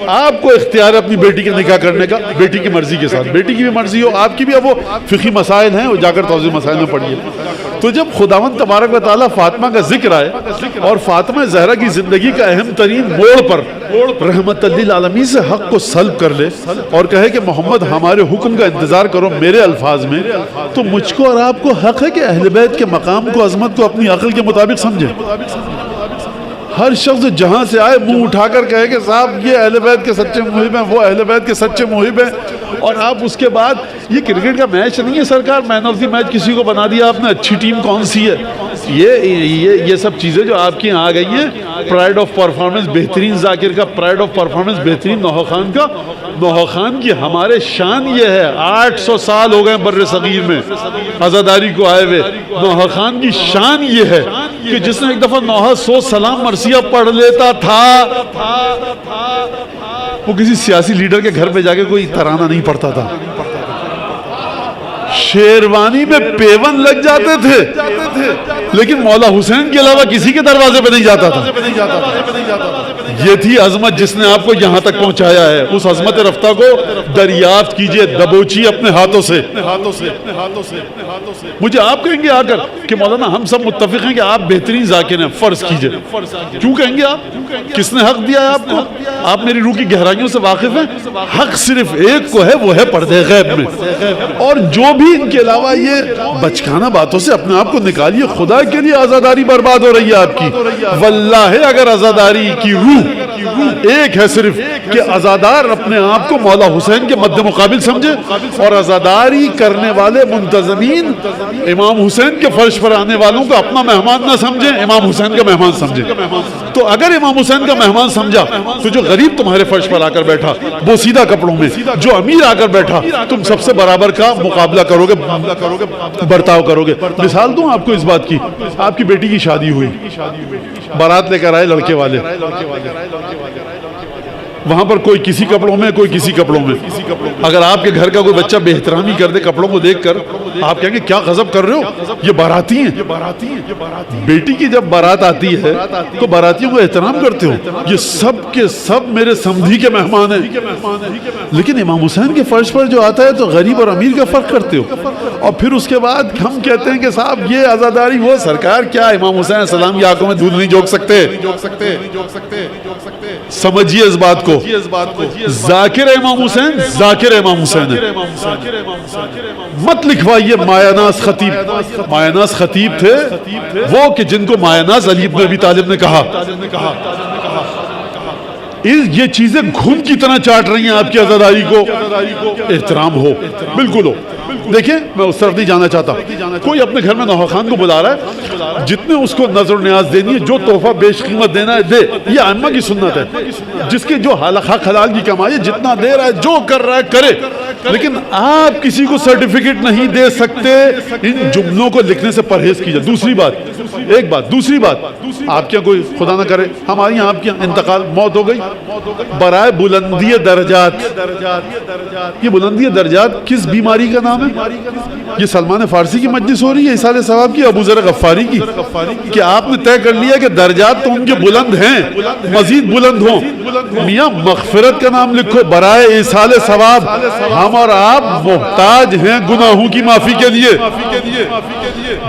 آپ کو اختیار ہے اپنی بیٹی کا نکاح کرنے کا, بیٹی کی مرضی کے ساتھ, بیٹی کی بھی مرضی ہو آپ کی بھی. اب وہ فقہی مسائل ہیں, وہ جا کر توضیح مسائل میں پڑھیے. تو جب خداوند تبارک و تعالیٰ فاطمہ کا ذکر آئے اور فاطمہ زہرا کی زندگی کا اہم ترین موڑ پر رحمت للعالمین سے حق کو سلب کر لے اور کہے کہ محمد ہمارے حکم کا انتظار کرو میرے الفاظ میں, تو مجھ کو اور آپ کو حق ہے کہ اہل بیت کے مقام کو, عظمت کو اپنی عقل کے مطابق سمجھے. ہر شخص جہاں سے آئے منہ اٹھا کر کہے کہ صاحب یہ اہل بیت کے سچے محب ہیں, وہ اہل بیت کے سچے محب ہیں, اور آپ اس کے بعد یہ کرکٹ کا میچ نہیں ہے سرکار, مین آف دی میچ کسی کو بنا دیا آپ نے, اچھی ٹیم کون سی ہے, یہ سب چیزیں جو آپ کی یہاں آ گئی ہیں. پرائڈ آف پرفارمنس بہترین ذاکر کا, پرائڈ آف پرفارمنس بہترین نوحہ خان کا. نوحہ خان کی ہمارے شان یہ ہے, 800 سال ہو گئے بر صغیر میں عزاداری کو آئے ہوئے. نوحہ خان کی شان یہ ہے کہ جس نے ایک دفعہ نوحہ 100 سلام مرثیہ پڑھ لیتا تھا, وہ کسی سیاسی لیڈر کے گھر پہ جا کے کوئی ترانہ نہیں پڑھتا تھا, شیروانی میں پیون لگ جاتے تھے, لیکن مولا حسین کے علاوہ کسی کے دروازے پہ نہیں جاتا تھا. یہ تھی عظمت جس نے آپ کو یہاں تک پہنچایا ہے. اس عظمت رفتہ کو دریافت کیجئے, دبوچی اپنے ہاتھوں سے. مجھے آپ کہیں گے آ کر کہ مولانا ہم سب متفق ہیں کہ آپ بہترین ذاکر ہیں, فرض کیجئے. کیوں کہیں گے آپ؟ کس نے حق دیا ہے آپ کو؟ آپ میری روح کی گہرائیوں سے واقف ہیں. حق صرف ایک کو ہے, وہ ہے پردے غیب میں. اور جو بھی ان کے علاوہ یہ بچکانہ باتوں سے اپنے آپ کو نکالیے. خدا کے لیے عزاداری برباد ہو رہی ہے آپ کی. واللہ اگر عزاداری کی روح ایک ہے صرف کہ عزادار اپنے آپ کو مولا حسین کے مد مقابل سمجھے, اور عزاداری کرنے والے منتظمین امام حسین کے فرش پر آنے والوں کو اپنا مہمان نہ سمجھیں, امام حسین کا مہمان سمجھیں. تو اگر امام حسین کا مہمان سمجھا تو جو غریب تمہارے فرش پر آ کر بیٹھا بوسیدہ کپڑوں میں, جو امیر آ کر بیٹھا, تم سب سے برابر کا مقابلہ کرو گے, برتاؤ کرو گے. مثال دوں آپ کو اس بات کی, آپ کی بیٹی کی شادی ہوئی, بارات لے کر آئے لڑکے والے, وہاں پر کوئی کسی کپڑوں میں, کوئی کسی کپڑوں میں. اگر آپ کے گھر کا کوئی بچہ بے احترامی کر دے کپڑوں کو دیکھ کر, آپ کہیں گے کیا غضب کر رہے ہو, یہ باراتی ہیں. بیٹی کی جب بارات آتی ہے تو باراتیوں کو احترام کرتے ہو, یہ سب کے سب میرے سمدھی کے مہمان ہیں. لیکن امام حسین کے فرش پر جو آتا ہے تو غریب اور امیر کا فرق کرتے ہو, اور پھر اس کے بعد ہم کہتے ہیں کہ صاحب یہ عزاداری. وہ سرکار کیا امام حسین علیہ السلام کی آنکھوں میں دودھ نہیں جھونک سکتے؟ سمجھیے اس بات کو. ذاکر امام حسین ذاکر امام حسین ہے. مت لکھوائیے مایاناز خطیب. مایاناز خطیب تھے وہ کہ جن کو مایاناز علی بن ابی طالب نے کہا. یہ چیزیں گھن کی طرح چاٹ رہی ہیں آپ کی عزاداری کو. احترام ہو, بالکل ہو. دیکھیں میں اس طرف نہیں جانا چاہتا. کوئی اپنے گھر میں نوحہ خان کو بلا رہا ہے, جتنے اس کو نظر و نیاز دینی ہے, جو تحفہ بیش قیمت دینا ہے دے. یہ ائمہ کی سنت ہے. جس کے جو حق حلال کی کمائی ہے, جتنا دے رہا ہے, جو کر رہا ہے کرے. لیکن آپ کسی کو سرٹیفکیٹ نہیں دے سکتے. ان جملوں کو لکھنے سے پرہیز کیجئے. دوسری بات, ایک بات, دوسری بات, آپ کیا کوئی خدا نہ کرے ہماری یہاں آپ کی انتقال موت ہو گئی, برائے بلندی درجات. یہ بلندی درجات کس بیماری کا نام ہے؟ یہ سلمان فارسی کی مجلس ہو رہی ہے ایصال ثواب کی, ابو ذر غفاری کی, کہ آپ نے طے کر لیا کہ درجات تو ان کے بلند ہیں, مزید بلند ہوں. میاں مغفرت کا نام لکھو برائے ایصال ثواب. ہم اور آپ محتاج ہیں گناہوں کی معافی کے لیے.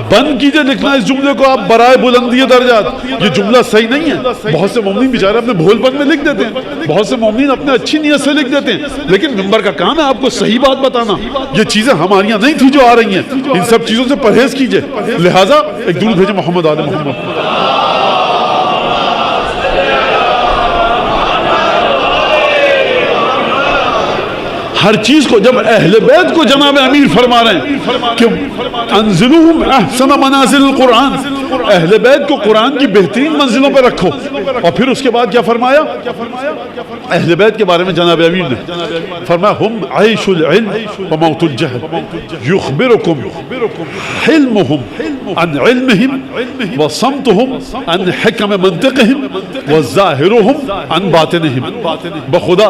بند کیجئے لکھنا اس جملے کو آپ برائے بلندی درجات. یہ جملہ صحیح نہیں ہے. بہت سے مومنین بیچارے اپنے بھول پن میں لکھ دیتے ہیں, بہت سے مومنین اپنے اچھی نیت سے لکھ دیتے ہیں, لیکن منبر کا کام ہے آپ کو صحیح بات بتانا. یہ چیزیں ہماری یہاں نہیں تھی جو آ رہی ہیں. ان سب چیزوں سے پرہیز کیجئے. لہٰذا ایک درود بھیجے محمد آل محمد. ہر چیز کو جب اہل بیت کو جناب امیر فرما رہے ہیں کہ انزلوہم احسن منازل القرآن, اہل بیت کو قرآن کی بہترین منزلوں پہ رکھو. اور پھر اس کے بعد کیا فرمایا اہل بیت کے بارے میں جناب امیر نے فرمایا ہم عیش العلم و موت الجہل یخبرکم حلمہم عن علمهم وصمتهم عن حکم منطقهم وظاہرهم عن باطنهم. بخدا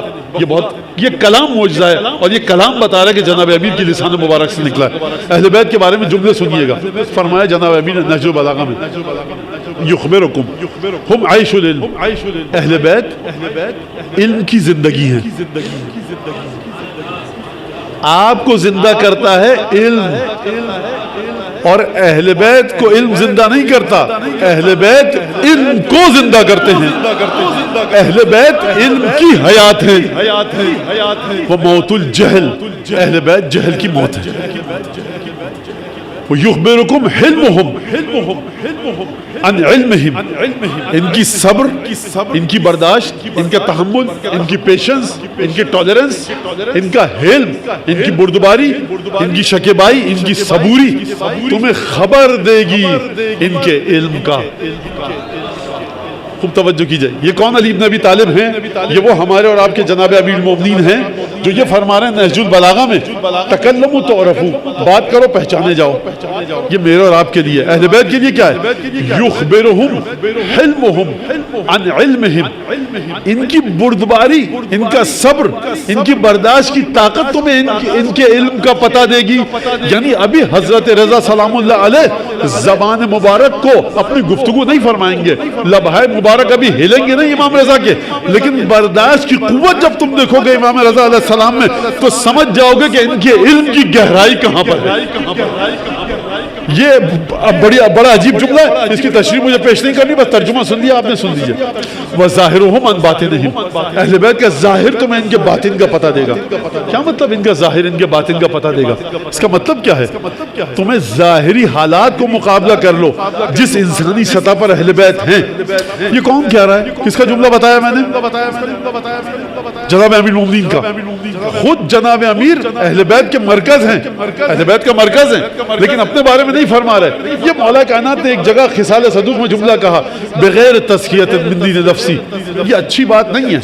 یہ کلام معجزہ ہے اور یہ کلام بتا رہا ہے کہ جناب امیر کی لسان مبارک سے نکلا ہے. اہل بیت کے بارے میں جملے سنیے گا. فرمایا جناب امیر نے نہج البلاغہ میں یخبرکم ہم عیش العلم. اہل بیت علم کی زندگی ہے. آپ کو زندہ کرتا ہے علم اور اہل بیت کو علم زندہ نہیں کرتا. اہل بیت علم کو زندہ کرتے ہیں. اہل بیت علم کی حیات ہے. وہ موت الجہل. اہل بیت جہل کی موت ہے. وَيُخْبِرُكُمْ حِلْمُهُمْ عن علمهم. ان کی صبر، ان کی برداشت، ان کا تحمل، ان کی پیشنس، ان کی ٹالرنس، ان کا حلم، ان کی بردباری، ان کی شکیبائی، ان کی صبوری تمہیں خبر دے گی ان کے علم کا. خوب توجہ کیجئے. یہ کون علی بن ابی طالب ہیں؟ یہ وہ ہمارے اور آپ کے جناب امیر المومنین ہیں جو یہ فرما رہے ہیں نہج البلاغہ میں تکلموا تعرفوا، بات کرو پہچانے جاؤ. یہ میرے اور آپ کے لیے. اہل بیت کے لیے کیا ہے؟ یخبرہم حلمہم عن علمہم. ان کی بردباری، ان کا صبر، ان کی برداشت کی طاقت تمہیں ان کے علم کا پتہ دے گی. یعنی ابھی حضرت رضا سلام اللہ علیہ زبان مبارک کو اپنی گفتگو نہیں فرمائیں گے، لبہائے مبارک ابھی ہلیں گے نہیں امام رضا کے، لیکن برداشت کی قوت جب تم دیکھو گے امام رضا علیہ السلام میں تو سمجھ جاؤ گے کہ ان کے علم کی گہرائی کہاں پر ہے. یہ بڑا عجیب جملہ ہے. اس کی تشریح مجھے پیش نہیں کرنی، بس ترجمہ سن لیا آپ نے، سن لیجئے. وَظَاهِرُهُمْ عَنْ بَاطِنِهِمْ. اہل بیت کا ظاہر تمہیں ان کے باطن کا پتہ دے گا. کیا مطلب ان کا ظاہر ان کے باطن کا پتہ دے گا؟ اس کا مطلب کیا ہے؟ تمہیں ظاہری حالات کو مقابلہ کر لو جس انسانی سطح پر اہل بیت ہیں. یہ کون کہہ رہا ہے؟ کس کا جملہ بتایا میں نے؟ جناب امیر المومنین کا. خود جناب امیر اہل بیت کے مرکز ہیں، اہل بیت کا مرکز ہیں، لیکن اپنے بارے میں نہیں فرما رہے. یہ مولا کائنات نے ایک جگہ خصال صدوق میں جملہ کہا بغیر تزکیۃ من دین نفسی. یہ اچھی بات نہیں ہے.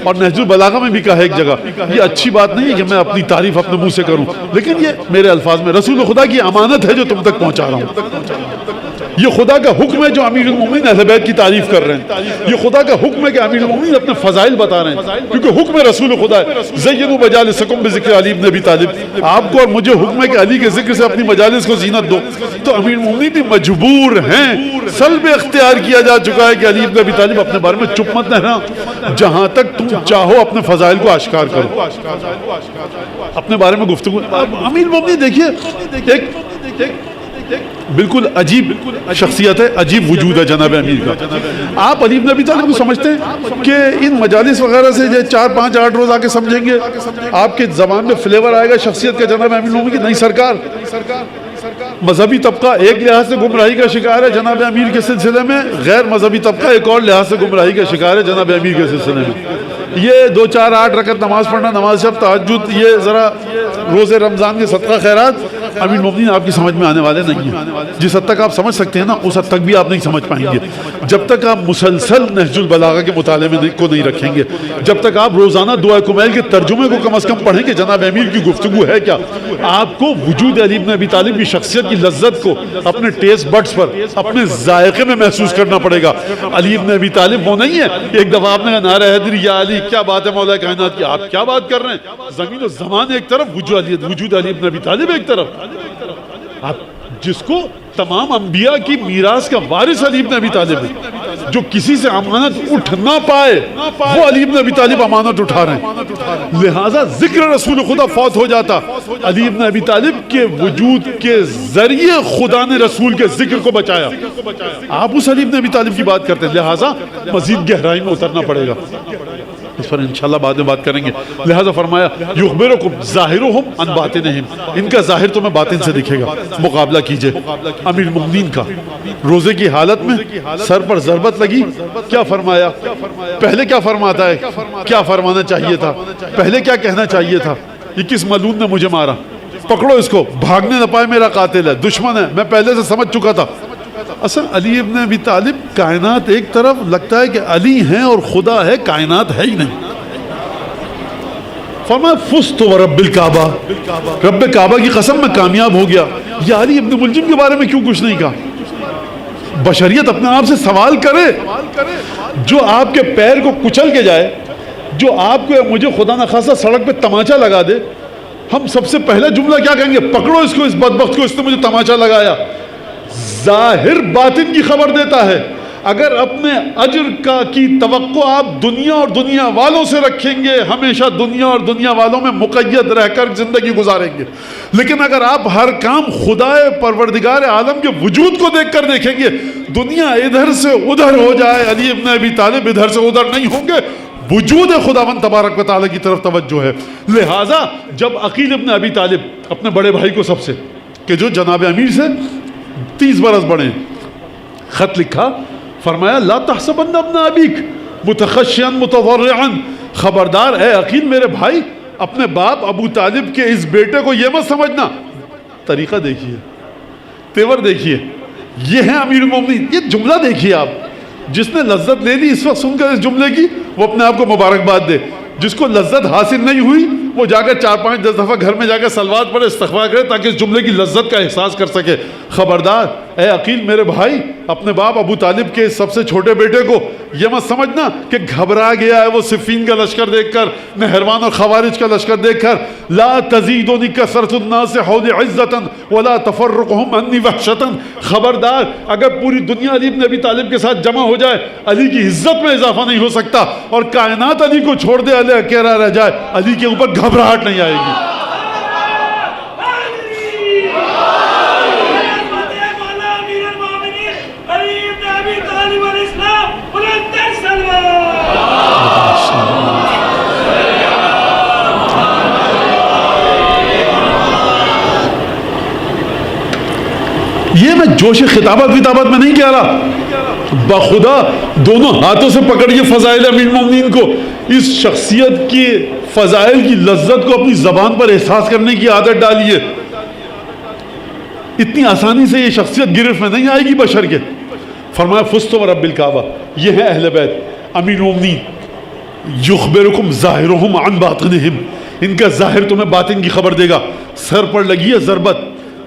اور نہج البلاغہ میں بھی کہا ایک جگہ یہ اچھی بات نہیں ہے کہ میں اپنی تعریف اپنے منہ سے کروں، لیکن یہ میرے الفاظ میں رسول خدا کی امانت ہے جو تم تک پہنچا رہا ہوں. یہ خدا کا حکم ہے جو امیر المومنین اہل بیت کی تعریف کر رہے ہیں. یہ خدا کا حکم ہے کہ امیر المومنین اپنے فضائل بتا رہے ہیں، کیونکہ حکم رسول خدا ہے زینوا مجالسکم بذکر علی بن ابی طالب. آپ کو اور مجھے حکم ہے کہ علی کے ذکر سے اپنی مجالس کو زینت دو. تو امیر المومنین بھی مجبور ہیں، سلب اختیار کیا جا چکا ہے کہ علی بن ابی طالب اپنے بارے میں چپ مت رہنا. جہاں تک تم چاہو اپنے فضائل کو آشکار کرو، اپنے بارے میں گفتگو. امیر المومنین دیکھیے ایک بالکل عجیب شخصیت ہے، عجیب وجود ہے جناب امیر کا. آپ علی بن ابی طالب کو سمجھتے ہیں کہ ان مجالس وغیرہ سے 4 5 8 روز آ کے سمجھیں گے آپ کے زبان میں فلیور آئے گا شخصیت کا جناب امیر المومنین کی؟ نہیں سرکار. مذہبی طبقہ ایک لحاظ سے گمراہی کا شکار ہے جناب امیر کے سلسلے میں، غیر مذہبی طبقہ ایک اور لحاظ سے گمراہی کا شکار ہے جناب امیر کے سلسلے میں. یہ 2 4 8 رکعت نماز پڑھنا، نماز شب، تہجد، یہ ذرا روزے رمضان کے صدقہ خیرات امیر المومنین آپ کی سمجھ میں آنے والے نہیں ہیں. جس حد تک آپ سمجھ سکتے ہیں نا اس حد تک بھی آپ نہیں سمجھ پائیں گے جب تک آپ مسلسل نہج البلاغہ کے مطالعے میں کو نہیں رکھیں گے، جب تک آپ روزانہ دعا کمیل کے ترجمے کو کم از کم پڑھیں کہ جناب امیر کی گفتگو ہے کیا. آپ کو وجود علی بن ابی طالب کی شخصیت کی لذت کو اپنے ٹیسٹ بڈز پر، اپنے ذائقے میں محسوس کرنا پڑے گا. علی بن ابی طالب وہ نہیں ہے ایک دفعہ آپ نے کہا نعرہ حیدری یا علی، کیا بات ہے مولا کائنات کی، آپ کیا بات کر رہے ہیں؟ زمین و زمان ایک طرف، وجود علی بن ابی طالب ایک طرف. آپ جس کو تمام انبیاء کی میراث کا وارث علی بن ابی طالب ہے، جو کسی سے امانت اٹھ نہ پائے وہ علی بن ابی طالب امانت اٹھا رہے ہیں. لہٰذا ذکر رسول خدا فوت ہو جاتا، علی بن ابی طالب کے وجود کے ذریعے خدا نے رسول کے ذکر کو بچایا. آپ اس علی بن ابی طالب کی بات کرتے ہیں، لہٰذا مزید گہرائی میں اترنا پڑے گا. اس پر انشاءاللہ بعد میں بات کریں گے. لہذا فرمایا یخبرکم ظاہرہم عن باطنہم. ان کا ظاہر تمہیں باطن سے دکھے گا. مقابلہ کیجئے امیر المومنین کا. روزے کی حالت میں سر پر ضربت لگی، کیا فرمایا؟ پہلے کیا فرماتا ہے؟ کیا فرمانا چاہیے تھا؟ پہلے کیا کہنا چاہیے تھا؟ یہ کس ملعون نے مجھے مارا، پکڑو اس کو، بھاگنے نہ پائے، میرا قاتل ہے، دشمن ہے، میں پہلے سے سمجھ چکا تھا. اصل علی ابن ابی طالب کائنات ایک طرف لگتا ہے کہ علی ہیں اور خدا ہے، کائنات ہے ہی نہیں. فرمایا فزت ورب الکعبہ، رب کعبہ کی قسم میں کامیاب ہو گیا. یا علی ابن ملجم کے بارے میں کیوں کچھ نہیں کہا؟ بشریت اپنے آپ سے سوال کرے. جو آپ کے پیر کو کچل کے جائے، جو آپ کو مجھے خدا نخواستہ سڑک پہ تماچا لگا دے، ہم سب سے پہلا جملہ کیا کہیں گے؟ پکڑو اس کو، اس بدبخت کو، اس نے مجھے تماچا لگایا. ظاہر باطن کی خبر دیتا ہے. اگر اپنے اجر کی توقع آپ دنیا اور دنیا والوں سے رکھیں گے، ہمیشہ دنیا اور دنیا والوں میں مقید رہ کر زندگی گزاریں گے. لیکن اگر آپ ہر کام خدا پروردگار عالم کے وجود کو دیکھ کر دیکھیں گے، دنیا ادھر سے ادھر ہو جائے، علی ابن ابی طالب ادھر سے ادھر نہیں ہوں گے. وجود خداوند تبارک و تعالیٰ کی طرف توجہ ہے. لہٰذا جب عقیل ابن ابی طالب اپنے بڑے بھائی کو سب سے، کہ جو جناب امیر سے 30 برس بڑے ہیں، خط لکھا، فرمایا لا تحسبن ابن ابیک متخشیا متضرعا، خبردار اے عقیل میرے بھائی، اپنے باپ ابو طالب کے اس بیٹے کو یہ مت سمجھنا. طریقہ دیکھیے، تیور دیکھیے، یہ ہے امیر المومنین. یہ جملہ دیکھیے آپ. جس نے لذت لے لی اس وقت سن کر اس جملے کی، وہ اپنے آپ کو مبارکباد دے. جس کو لذت حاصل نہیں ہوئی، وہ جا کر 4-5-10 دفعہ گھر میں جا کر صلوات پڑھے، استغفار کرے، تاکہ اس جملے کی لذت کا احساس کر سکے. خبردار اے عقیل میرے بھائی، اپنے باپ ابو طالب کے سب سے چھوٹے بیٹے کو یہ مت سمجھنا کہ گھبرا گیا ہے وہ صفین کا لشکر دیکھ کر، نہروان اور خوارج کا لشکر دیکھ کر. لا تزیدنی کثرت الناس حولی عزتا ولا تفرقهم عنی وحشتا. خبردار اگر پوری دنیا علی ابن ابی طالب کے ساتھ جمع ہو جائے، علی کی عزت میں اضافہ نہیں ہو سکتا. اور کائنات علی کو چھوڑ دے، علی اکیلا رہ جائے، علی کے اوپر گھبراہٹ نہیں آئے گی. یہ میں جوش خطابت میں نہیں کہہ رہا، بخدا دونوں ہاتھوں سے پکڑیے فضائل امیر المومنین کو. اس شخصیت کی فضائل کی لذت کو اپنی زبان پر احساس کرنے کی عادت ڈالیے. اتنی آسانی سے یہ شخصیت گرفت میں نہیں آئے گی بشر کے. فرمایا فزت ورب الکعبہ، یہ ہے اہل بیت امیر المومنین. یخبرکم ظاہرہم عن باطنہم، ان کا ظاہر تمہیں باطن کی خبر دے گا. سر پر لگی ہے ضربت،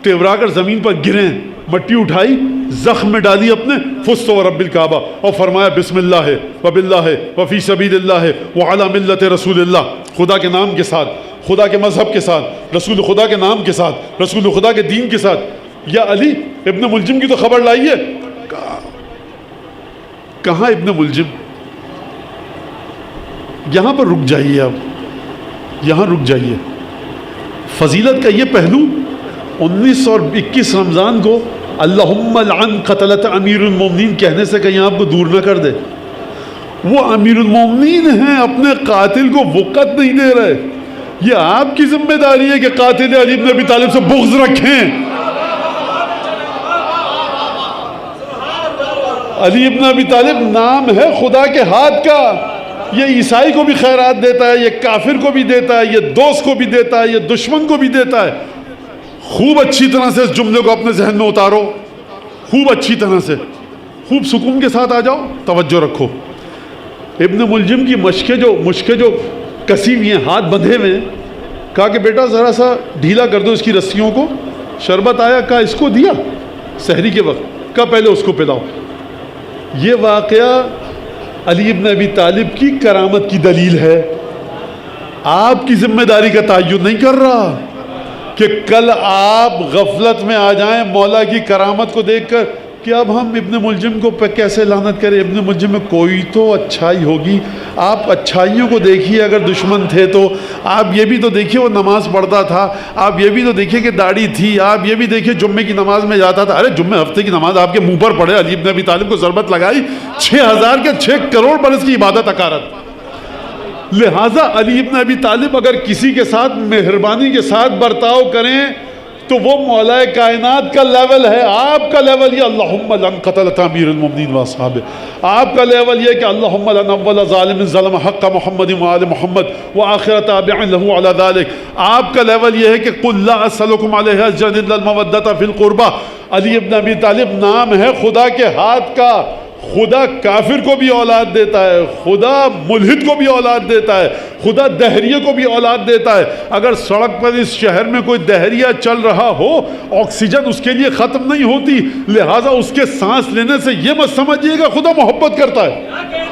ٹیورا کر زمین پر گریں، مٹی اٹھائی، زخم میں ڈالی اپنے. فزت ورب الکعبہ، اور فرمایا بسم اللہ وباللہ وفی سبیل اللہ وعلی ملت رسول اللہ. خدا کے نام کے ساتھ، خدا کے مذہب کے ساتھ، رسول خدا کے نام کے ساتھ، رسول خدا کے دین کے ساتھ. یا علی ابن ملجم کی تو خبر لائیے. کہاں ابن ملجم؟ یہاں پر رک جائیے، اب یہاں رک جائیے. فضیلت کا یہ پہلو 19 اور 21 رمضان کو اللہم لعن قتلت امیر المومنین کہنے سے کہیں آپ کو دور نہ کر دے. وہ امیر المومنین ہیں، اپنے قاتل کو وقت نہیں دے رہے. یہ آپ کی ذمہ داری ہے کہ قاتل علی ابن ابی طالب سے بغض رکھیں. علی ابن ابی طالب نام ہے خدا کے ہاتھ کا. یہ عیسائی کو بھی خیرات دیتا ہے، یہ کافر کو بھی دیتا ہے، یہ دوست کو بھی دیتا ہے، یہ دشمن کو بھی دیتا ہے. خوب اچھی طرح سے اس جملے کو اپنے ذہن میں اتارو، خوب اچھی طرح سے، خوب سکون کے ساتھ آ جاؤ، توجہ رکھو. ابن ملجم کی مشکیں جو کسی ہوئی ہیں، ہاتھ بندھے ہوئے ہیں. کہا کہ بیٹا ذرا سا ڈھیلا کر دو اس کی رسیوں کو. شربت آیا، کہا اس کو دیا سحری کے وقت، کہا پہلے اس کو پلاؤ. یہ واقعہ علی ابن ابی طالب کی کرامت کی دلیل ہے. آپ کی ذمہ داری کا تعین نہیں کر رہا کہ کل آپ غفلت میں آ جائیں مولا کی کرامت کو دیکھ کر کہ اب ہم ابن ملجم کو کیسے لعنت کریں. ابن ملجم میں کوئی تو اچھائی ہوگی. آپ اچھائیوں کو دیکھیے. اگر دشمن تھے تو آپ یہ بھی تو دیکھیے وہ نماز پڑھتا تھا. آپ یہ بھی تو دیکھیے کہ داڑھی تھی. آپ یہ بھی دیکھیے جمعے کی نماز میں جاتا تھا. ارے جمعے ہفتے کی نماز آپ کے منہ پر پڑھے. علی ابن ابی طالب کو ضربت لگائی، 6000 کے 6 کروڑ برس کی عبادت اکارت. لہٰذا علی ابن ابی طالب اگر کسی کے ساتھ مہربانی کے ساتھ برتاؤ کریں تو وہ مولا کائنات کا لیول ہے. آپ کا لیول یہ اللہم لعن قتلت امیر المومنین واصحابہ. آپ کا لیول یہ کہ اللہم لعن اول ظالم ظلم حق محمد وآل محمد وآخر تابع له علی ذلک. آپ کا لیول یہ ہے کہ قل لا اسألکم علیہ اجرا الا المودۃ فی القربہ. علی ابن ابی طالب نام ہے خدا کے ہاتھ کا. خدا کافر کو بھی اولاد دیتا ہے، خدا ملحد کو بھی اولاد دیتا ہے، خدا دہریے کو بھی اولاد دیتا ہے۔ اگر سڑک پر اس شہر میں کوئی دہریہ چل رہا ہو، آکسیجن اس کے لیے ختم نہیں ہوتی، لہٰذا اس کے سانس لینے سے یہ مت سمجھیے گا خدا محبت کرتا ہے۔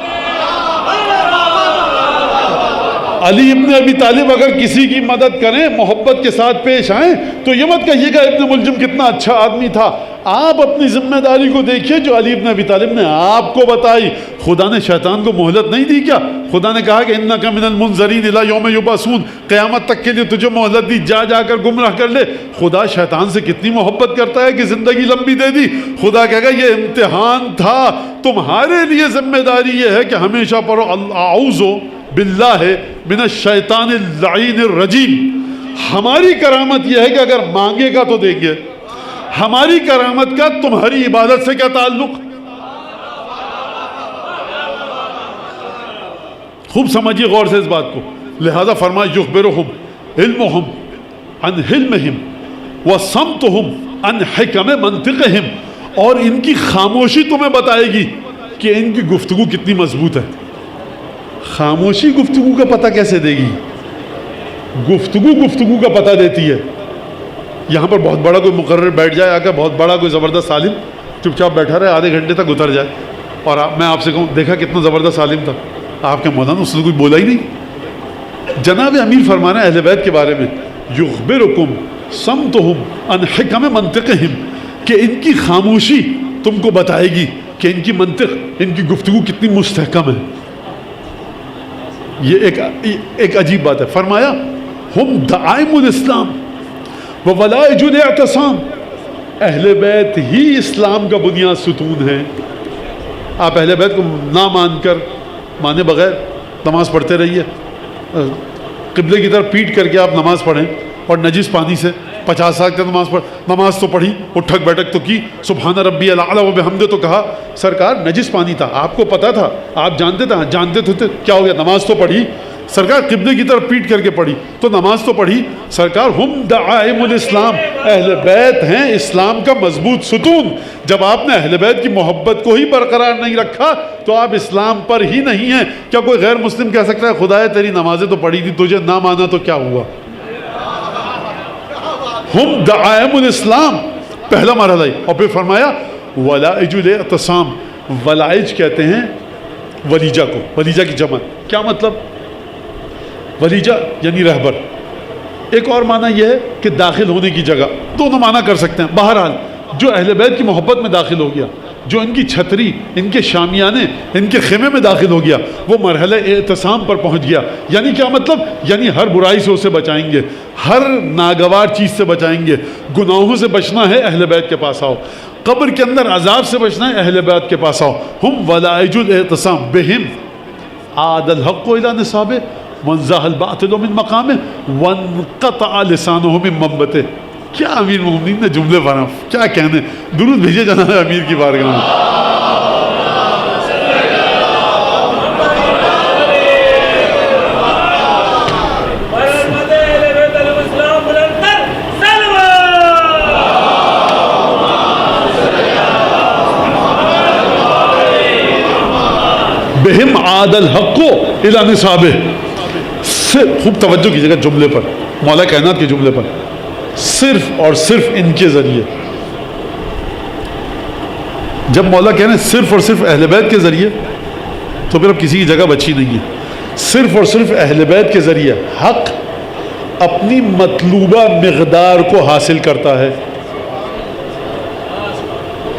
علی ابن ابی طالب اگر کسی کی مدد کریں، محبت کے ساتھ پیش آئیں، تو یہ مت کہیے گا ابن ملجم کتنا اچھا آدمی تھا۔ آپ اپنی ذمہ داری کو دیکھیے جو علی ابن ابی طالب نے آپ کو بتائی۔ خدا نے شیطان کو مہلت نہیں دی کیا؟ خدا نے کہا کہ انک من المنذرین الی یوم یبعثون، قیامت تک کے لیے تجھے مہلت دی، جا جا کر گمراہ کر لے۔ خدا شیطان سے کتنی محبت کرتا ہے کہ زندگی لمبی دے دی۔ خدا کہے گا یہ امتحان تھا، تمہارے لیے ذمہ داری یہ ہے کہ ہمیشہ پڑھو اعوذ باللہ من الشیطان اللعین الرجیم۔ ہماری کرامت یہ ہے کہ اگر مانگے گا تو دیں گے۔ ہماری کرامت کا تمہاری عبادت سے کیا تعلق؟ خوب سمجھیے غور سے اس بات کو۔ لہذا فرمایا یخبرہم علمہم عن حلمہم وصمتہم عن حکم منطقہم، اور ان کی خاموشی تمہیں بتائے گی کہ ان کی گفتگو کتنی مضبوط ہے۔ خاموشی گفتگو کا پتہ کیسے دے گی؟ گفتگو کا پتہ دیتی ہے۔ یہاں پر بہت بڑا کوئی مقرر بیٹھ جائے، آ کر بہت بڑا کوئی زبردست عالم چپ چاپ بیٹھا رہے، آدھے گھنٹے تک اتر جائے، اور میں آپ سے کہوں دیکھا کتنا زبردست عالم تھا، آپ کے مولانا اس نے کوئی بولا ہی نہیں۔ جناب امیر فرما رہے ہیں اہل بیت کے بارے میں، یخبرکم صمتہم عن حکم منطقہم، کہ ان کی خاموشی تم کو بتائے گی کہ ان کی منطق، ان کی گفتگو کتنی مستحکم ہے۔ یہ ایک عجیب بات ہے۔ فرمایا ہم دعائم الاسلام وولائج الاعتصام، اہل بیت ہی اسلام کا بنیاد ستون ہے۔ آپ اہل بیت کو نہ مان کر، مانے بغیر نماز پڑھتے رہیے، قبلے کی طرف پیٹ کر کے آپ نماز پڑھیں اور نجس پانی سے 50 سال تک نماز تو پڑھی، اٹھک بیٹھک تو کی، سبحان ربی الاعلی و بحمدہ تو کہا، سرکار نجس پانی تھا، آپ کو پتا تھا، آپ جانتے تھے کیا ہو گیا، نماز تو پڑھی سرکار، قبلے کی طرف پیٹ کر کے پڑھی تو نماز تو پڑھی سرکار۔ ہم دعائم الاسلام، اہل بیت ہیں اسلام کا مضبوط ستون۔ جب آپ نے اہل بیت کی محبت کو ہی برقرار نہیں رکھا تو آپ اسلام پر ہی نہیں ہیں۔ کیا کوئی غیر مسلم کہہ سکتا ہے خدایا تیری نمازیں تو پڑھی تھی، تجھے نہ مانا تو کیا ہوا؟ ہم دعائم الاسلام پہلا مرحلہ ہے۔ اور پھر فرمایا ولائج الاعتصام، ولائج کہتے ہیں ولیجہ کو، ولیجہ کی جمع، کیا مطلب؟ ولیجہ یعنی رہبر، ایک اور معنی یہ ہے کہ داخل ہونے کی جگہ، دونوں معنی کر سکتے ہیں۔ بہرحال جو اہل بیت کی محبت میں داخل ہو گیا، جو ان کی چھتری، ان کے شامیانے، ان کے خیمے میں داخل ہو گیا، وہ مرحلہ اعتصام پر پہنچ گیا۔ یعنی کیا مطلب؟ یعنی ہر برائی سے اسے بچائیں گے، ہر ناگوار چیز سے بچائیں گے۔ گناہوں سے بچنا ہے اہل بیت کے پاس آؤ، قبر کے اندر عذاب سے بچنا ہے اہل بیت کے پاس آؤ۔ ہم ولائج الاعتصام بہم عاد الحق الى نصابه وانزاح الباطل من مقامه وانقطع لسانه من منبته۔ کیا امیر مومنین نے جملے بنا، کیا کہنے، درود بھیجے جناب امیر کی بارگاہ میں۔ بہم عاد الحق الى نصابه، خوب توجہ کیجیے گا جملے پر، مولا کائنات کے جملے پر، صرف اور صرف ان کے ذریعے۔ جب مولا کہہ رہے ہیں صرف اور صرف اہل بیت کے ذریعے، تو پھر اب کسی کی جگہ بچی نہیں ہے۔ صرف اور صرف اہل بیت کے ذریعے حق اپنی مطلوبہ مقدار کو حاصل کرتا ہے۔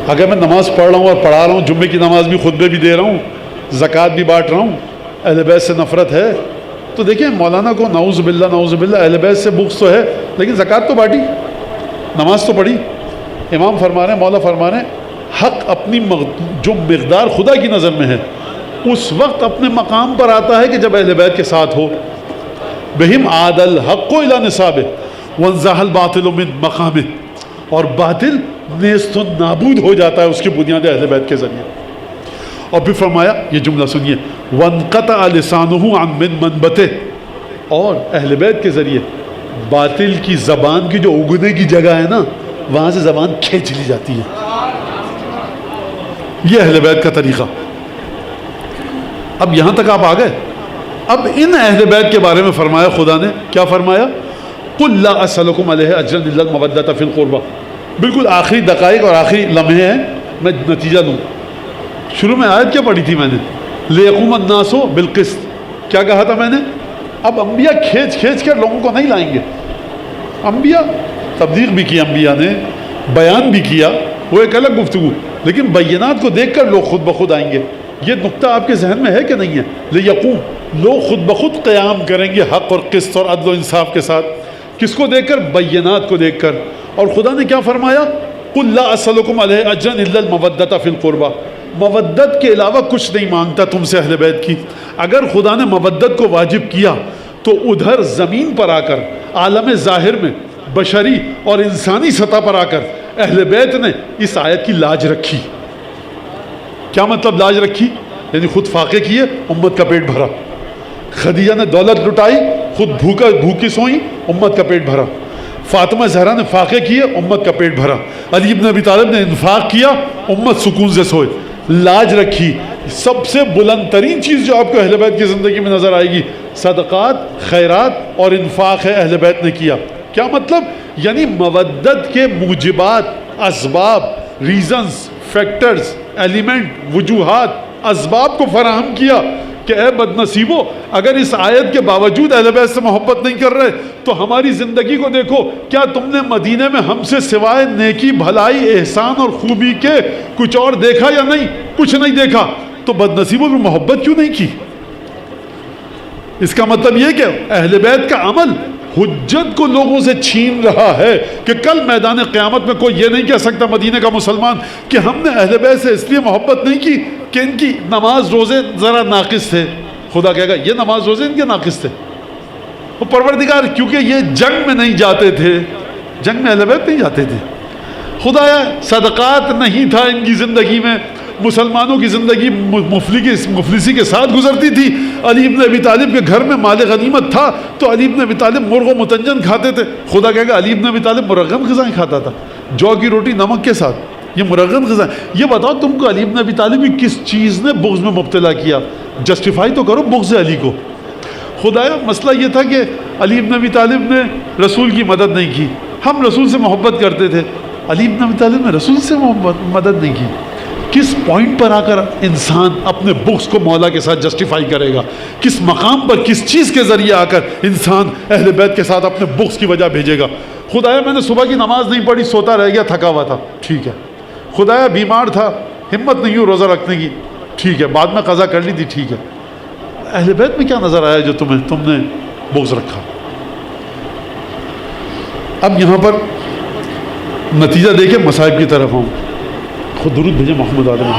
اگر میں نماز پڑھ رہا ہوں اور پڑھا رہا ہوں، جمعے کی نماز بھی، خطبے بھی دے رہا ہوں، زکوٰۃ بھی بانٹ رہا ہوں، اہل بیت سے نفرت ہے، تو دیکھیں مولانا کو نعوذ باللہ اہل بیت سے بغض تو ہے، لیکن زکوٰۃ تو بانٹی، نماز تو پڑھی۔ امام فرما رہے ہیں، مولا فرما رہے ہیں، حق اپنی جو مقدار خدا کی نظر میں ہے اس وقت اپنے مقام پر آتا ہے کہ جب اہل بیت کے ساتھ ہو۔ بہم عاد الحق الی نصابہ وانزاح الباطل من مقامہ، اور باطل نیست و نابود ہو جاتا ہے اس کی بنیاد اہل بیت کے ذریعے۔ اور پھر فرمایا، یہ جملہ سنیے، وانقطع لسانہ عن من منبتہ، اور اہل بیت کے ذریعے باطل کی زبان کی جو اگنے کی جگہ ہے نا، وہاں سے زبان کھینچ لی جاتی ہے۔ یہ اہل بیت کا طریقہ. اب یہاں تک آپ آ گئے. اب ان اہل بیت کے بارے میں فرمایا خدا نے, کیا فرمایا؟ قُلْ لَا أَسْأَلُكُمْ عَلَيْهِ أَجْرًا إِلَّا الْمَوَدَّةَ فِي الْقُرْبَى. بالکل آخری دقائق اور آخری لمحے ہیں, میں نتیجہ دوں. شروع میں آیت کیا پڑھی تھی میں نے؟ لِيَقُومَ النَّاسُ بِالْقِسْطِ. کیا کہا تھا میں نے؟ اب انبیاء کھینچ کر لوگوں کو نہیں لائیں گے. انبیاء تبلیغ بھی کی, انبیاء نے بیان بھی کیا, وہ ایک الگ گفتگو, لیکن بینات کو دیکھ کر لوگ خود بخود آئیں گے. یہ نقطہ آپ کے ذہن میں ہے کہ نہیں ہے؟ لیقوم, لوگ خود بخود قیام کریں گے حق اور قسط اور عدل و انصاف کے ساتھ. کس کو دیکھ کر؟ بینات کو دیکھ کر. اور خدا نے کیا فرمایا؟ قُلْ لَا أَسْأَلُكُمْ عَلَيْهِ أَجْرًا إِلَّا الْمَوَدَّةَ فِي الْقُرْبَى. مودت کے علاوہ کچھ نہیں مانگتا تم سے اہل بیت کی. اگر خدا نے مودت کو واجب کیا تو ادھر زمین پر آ کر, عالم ظاہر میں بشری اور انسانی سطح پر آ کر اہل بیت نے اس آیت کی لاج رکھی. کیا مطلب لاج رکھی؟ یعنی خود فاقے کیے, امت کا پیٹ بھرا. خدیجہ نے دولت لٹائی, خود بھوکی سوئی, امت کا پیٹ بھرا. فاطمہ زہرا نے فاقے کیے, امت کا پیٹ بھرا. علی بن ابی طالب نے انفاق کیا, امت سکون سے سوئے. لاج رکھی. سب سے بلند ترین چیز جو آپ کو اہل بیت کی زندگی میں نظر آئے گی, صدقات, خیرات اور انفاق ہے, اہل بیت نے کیا. کیا مطلب؟ یعنی مودت کے موجبات, اسباب, ریزنز, فیکٹرز, ایلیمنٹ, وجوہات, اسباب کو فراہم کیا کہ اے بد نصیبو, اگر اس آیت کے باوجود اہل بیت سے محبت نہیں کر رہے تو ہماری زندگی کو دیکھو. کیا تم نے مدینے میں ہم سے سوائے نیکی, بھلائی, احسان اور خوبی کے کچھ اور دیکھا یا نہیں؟ کچھ نہیں دیکھا. تو بد نصیبوں میں محبت کیوں نہیں کی؟ اس کا مطلب یہ کہ اہل بیت کا عمل حجت کو لوگوں سے چھین رہا ہے کہ کل میدان قیامت میں کوئی یہ نہیں کہہ سکتا مدینے کا مسلمان کہ ہم نے اہل بیت سے اس لیے محبت نہیں کی کہ ان کی نماز روزے ذرا ناقص تھے. خدا کہے گا یہ نماز روزے ان کے ناقص تھے. وہ پروردگار کیونکہ یہ جنگ میں نہیں جاتے تھے, جنگ میں اہل بیت نہیں جاتے تھے. خدایا صدقات نہیں تھا ان کی زندگی میں, مسلمانوں کی زندگی مفلسی کے ساتھ گزرتی تھی. علی بن ابی طالب کے گھر میں مال غنیمت تھا تو علی بن ابی طالب مرغ و متنجن کھاتے تھے. خدا کہے گا علی بن ابی طالب مرغن غذائیں کھاتا تھا, جو کی روٹی نمک کے ساتھ, یہ مرغن غذائیں. یہ بتاؤ تم کو علی بن ابی طالب کی کس چیز نے بغض میں مبتلا کیا؟ جسٹیفائی تو کرو بغض علی کو. خدایا مسئلہ یہ تھا کہ علی بن ابی طالب نے رسول کی مدد نہیں کی. ہم رسول سے محبت کرتے تھے, علی بن ابی طالب نے رسول سے مدد نہیں کی. کس پوائنٹ پر آ کر انسان اپنے بغض کو مولا کے ساتھ جسٹیفائی کرے گا؟ کس مقام پر, کس چیز کے ذریعے آ کر انسان اہل بیت کے ساتھ اپنے بغض کی وجہ بھیجے گا؟ خدایا میں نے صبح کی نماز نہیں پڑھی, سوتا رہ گیا, تھکا ہوا تھا, ٹھیک ہے. خدایا بیمار تھا, ہمت نہیں ہو روزہ رکھنے کی, ٹھیک ہے, بعد میں قضا کر لی تھی, ٹھیک ہے. اہل بیت میں کیا نظر آیا جو تم نے بغض رکھا؟ اب یہاں پر نتیجہ دے کے مصائب کی طرف ہوں. خود درود بھیجے محمد آدم.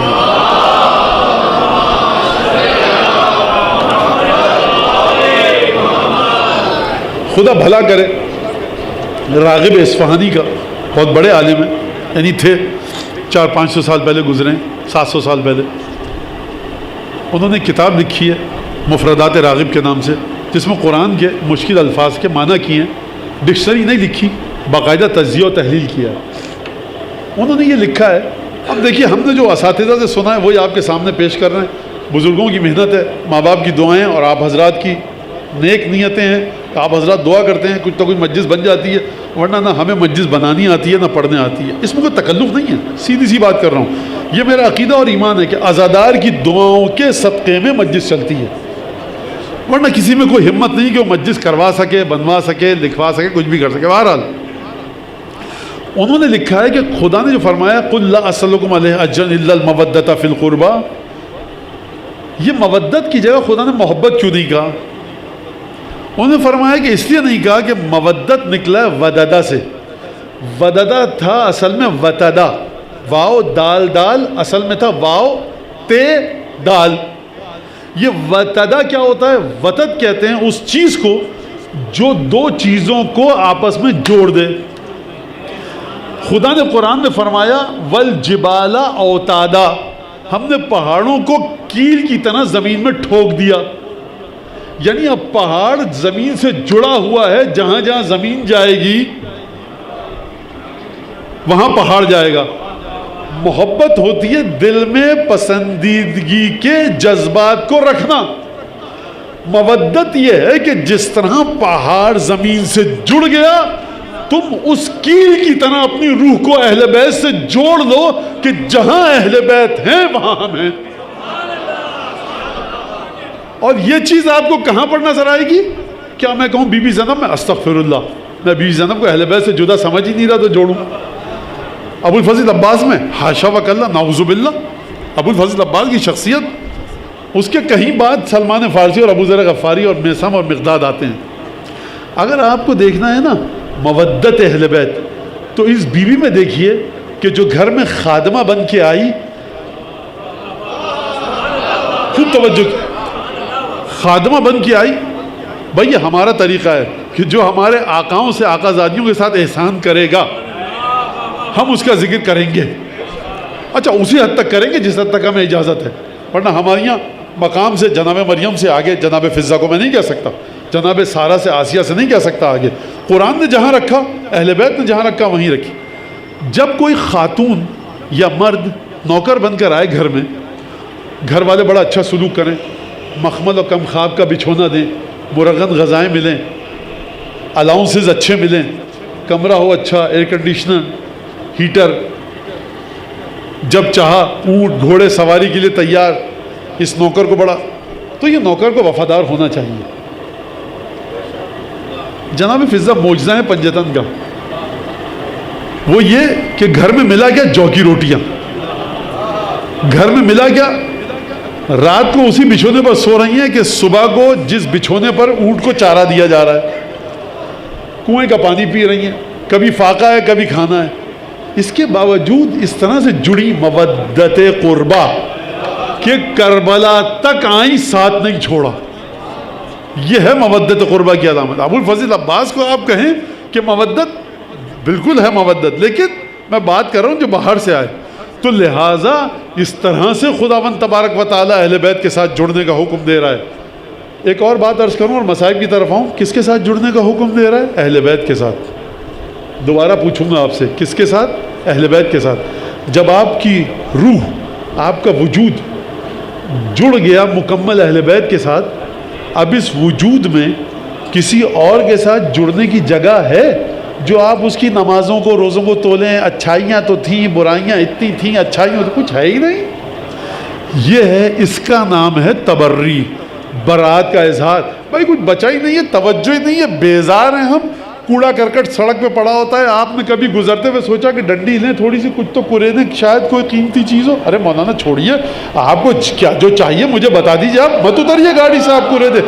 خدا بھلا کرے, راغب اصفہانی کا بہت بڑے عالم ہیں, یعنی تھے 400-500 سال پہلے گزرے, 700 سال پہلے. انہوں نے کتاب لکھی ہے مفردات راغب کے نام سے, جس میں قرآن کے مشکل الفاظ کے معنی کیے ہیں. ڈکشنری نہیں لکھی, باقاعدہ تجزیہ و تحلیل کیا ہے. انہوں نے یہ لکھا ہے. اب دیکھیے ہم نے جو اساتذہ سے سنا ہے وہی آپ کے سامنے پیش کر رہے ہیں. بزرگوں کی محنت ہے, ماں باپ کی دعائیں اور آپ حضرات کی نیک نیتیں ہیں. آپ حضرات دعا کرتے ہیں کچھ تو کچھ مسجد بن جاتی ہے, ورنہ نہ ہمیں مسجد بنانی آتی ہے نہ پڑھنے آتی ہے. اس میں کوئی تکلف نہیں ہے, سیدھی سی بات کر رہا ہوں. یہ میرا عقیدہ اور ایمان ہے کہ عزادار کی دعاؤں کے صدقے میں مسجد چلتی ہے, ورنہ کسی میں کوئی ہمت نہیں کہ وہ مسجد کروا سکے, بنوا سکے, لکھوا سکے, کچھ بھی کر سکے. بہرحال انہوں نے لکھا ہے کہ خدا نے جو فرمایا قُلْ لَا أَسْأَلُكُمْ عَلَيْهِ أَجْرًا إِلَّا الْمَوَدَّةَ فِي الْقُرْبَى, یہ مودت کی جگہ خدا نے محبت کیوں نہیں کہا؟ انہوں نے فرمایا کہ اس لیے نہیں کہا کہ مودت نکلا ہے وددہ سے. وددہ تھا اصل میں وتدہ, واو دال دال, اصل میں تھا واو تے دال. یہ وتدہ کیا ہوتا ہے؟ وتد کہتے ہیں اس چیز کو جو دو چیزوں کو آپس میں جوڑ دے. خدا نے قرآن میں فرمایا والجبال اوتادا, ہم نے پہاڑوں کو کیل کی طرح زمین میں ٹھوک دیا. یعنی اب پہاڑ زمین سے جڑا ہوا ہے, جہاں جہاں زمین جائے گی وہاں پہاڑ جائے گا. محبت ہوتی ہے دل میں پسندیدگی کے جذبات کو رکھنا. مودت یہ ہے کہ جس طرح پہاڑ زمین سے جڑ گیا تم اس کیل کی طرح اپنی روح کو اہل بیت سے جوڑ لو کہ جہاں اہل بیت ہیں وہاں ہم ہیں. اور یہ چیز آپ کو کہاں پر نظر آئے گی؟ کیا میں کہوں بی بی زینب میں استغفر اللہ، میں بی بی زینب کو اہل بیت سے جدا سمجھ ہی نہیں رہا تو جوڑوں. ابو الفضل عباس میں حاشا وکلا نعوذ باللہ، ابو الفضل عباس کی شخصیت اس کے کہیں بعد سلمان فارسی اور ابو ذر غفاری اور میثم اور مقداد آتے ہیں. اگر آپ کو دیکھنا ہے نا مودت اہل بیت تو اس بیوی میں دیکھیے کہ جو گھر میں خادمہ بن کے آئی، خوب توجہ، خادمہ بن کے آئی. بھئی یہ ہمارا طریقہ ہے کہ جو ہمارے آقاؤں سے آقا زادیوں کے ساتھ احسان کرے گا ہم اس کا ذکر کریں گے. اچھا اسی حد تک کریں گے جس حد تک ہمیں اجازت ہے، ورنہ ہمارے یہاں مقام سے جناب مریم سے آگے جناب فضہ کو میں نہیں کہہ سکتا، جناب سارہ سے آسیہ سے نہیں کہہ سکتا آگے. قرآن نے جہاں رکھا، اہل بیت نے جہاں رکھا وہیں رکھی. جب کوئی خاتون یا مرد نوکر بن کر آئے گھر میں، گھر والے بڑا اچھا سلوک کریں، مخمل اور کم خواب کا بچھونا دیں، مرغن غذائیں ملیں، الاؤنسز اچھے ملیں، کمرہ ہو اچھا، ایئر کنڈیشنر، ہیٹر، جب چاہا اونٹ گھوڑے سواری کے لیے تیار، اس نوکر کو بڑا، تو یہ نوکر کو وفادار ہونا چاہیے. جناب فضہ معجزہ ہے پنجتن کا، وہ یہ کہ گھر میں ملا کیا جو کی روٹیاں، گھر میں ملا کیا رات کو اسی بچھونے پر سو رہی ہیں کہ صبح کو جس بچھونے پر اونٹ کو چارہ دیا جا رہا ہے، کنویں کا پانی پی رہی ہیں، کبھی فاقہ ہے کبھی کھانا ہے. اس کے باوجود اس طرح سے جڑی مودت قربہ کہ کربلا تک آئیں ساتھ نہیں چھوڑا. یہ ہے مودت قربہ کی علامت. ابو الفضل عباس کو آپ کہیں کہ مودت بالکل ہے مودت، لیکن میں بات کر رہا ہوں جو باہر سے آئے. تو لہٰذا اس طرح سے خداوند تبارک و تعالیٰ اہل بیت کے ساتھ جڑنے کا حکم دے رہا ہے. ایک اور بات عرض کروں اور مصائب کی طرف آؤں، کس کے ساتھ جڑنے کا حکم دے رہا ہے؟ اہل بیت کے ساتھ. دوبارہ پوچھوں گا آپ سے، کس کے ساتھ؟ اہل بیت کے ساتھ. جب آپ کی روح، آپ کا وجود جڑ گیا مکمل اہل بیت کے ساتھ، اب اس وجود میں کسی اور کے ساتھ جڑنے کی جگہ ہے جو آپ اس کی نمازوں کو روزوں کو تولیں؟ اچھائیاں تو تھیں، برائیاں اتنی تھیں، اچھائیوں تو کچھ ہے ہی نہیں. یہ ہے، اس کا نام ہے تبری، برات کا اظہار. بھائی کچھ بچا ہی نہیں ہے، توجہ ہی نہیں ہے، بیزار ہیں ہم. کوڑا کرکٹ سڑک پہ پڑا ہوتا ہے، آپ نے کبھی گزرتے ہوئے سوچا کہ ڈنڈی لیں تھوڑی سی، کچھ تو کرے دیں، شاید کوئی قیمتی چیز ہو. ارے مولانا چھوڑیے، آپ کو کیا جو چاہیے مجھے بتا دیجیے، آپ مت اتریے گاڑی سے، آپ کرے دیں.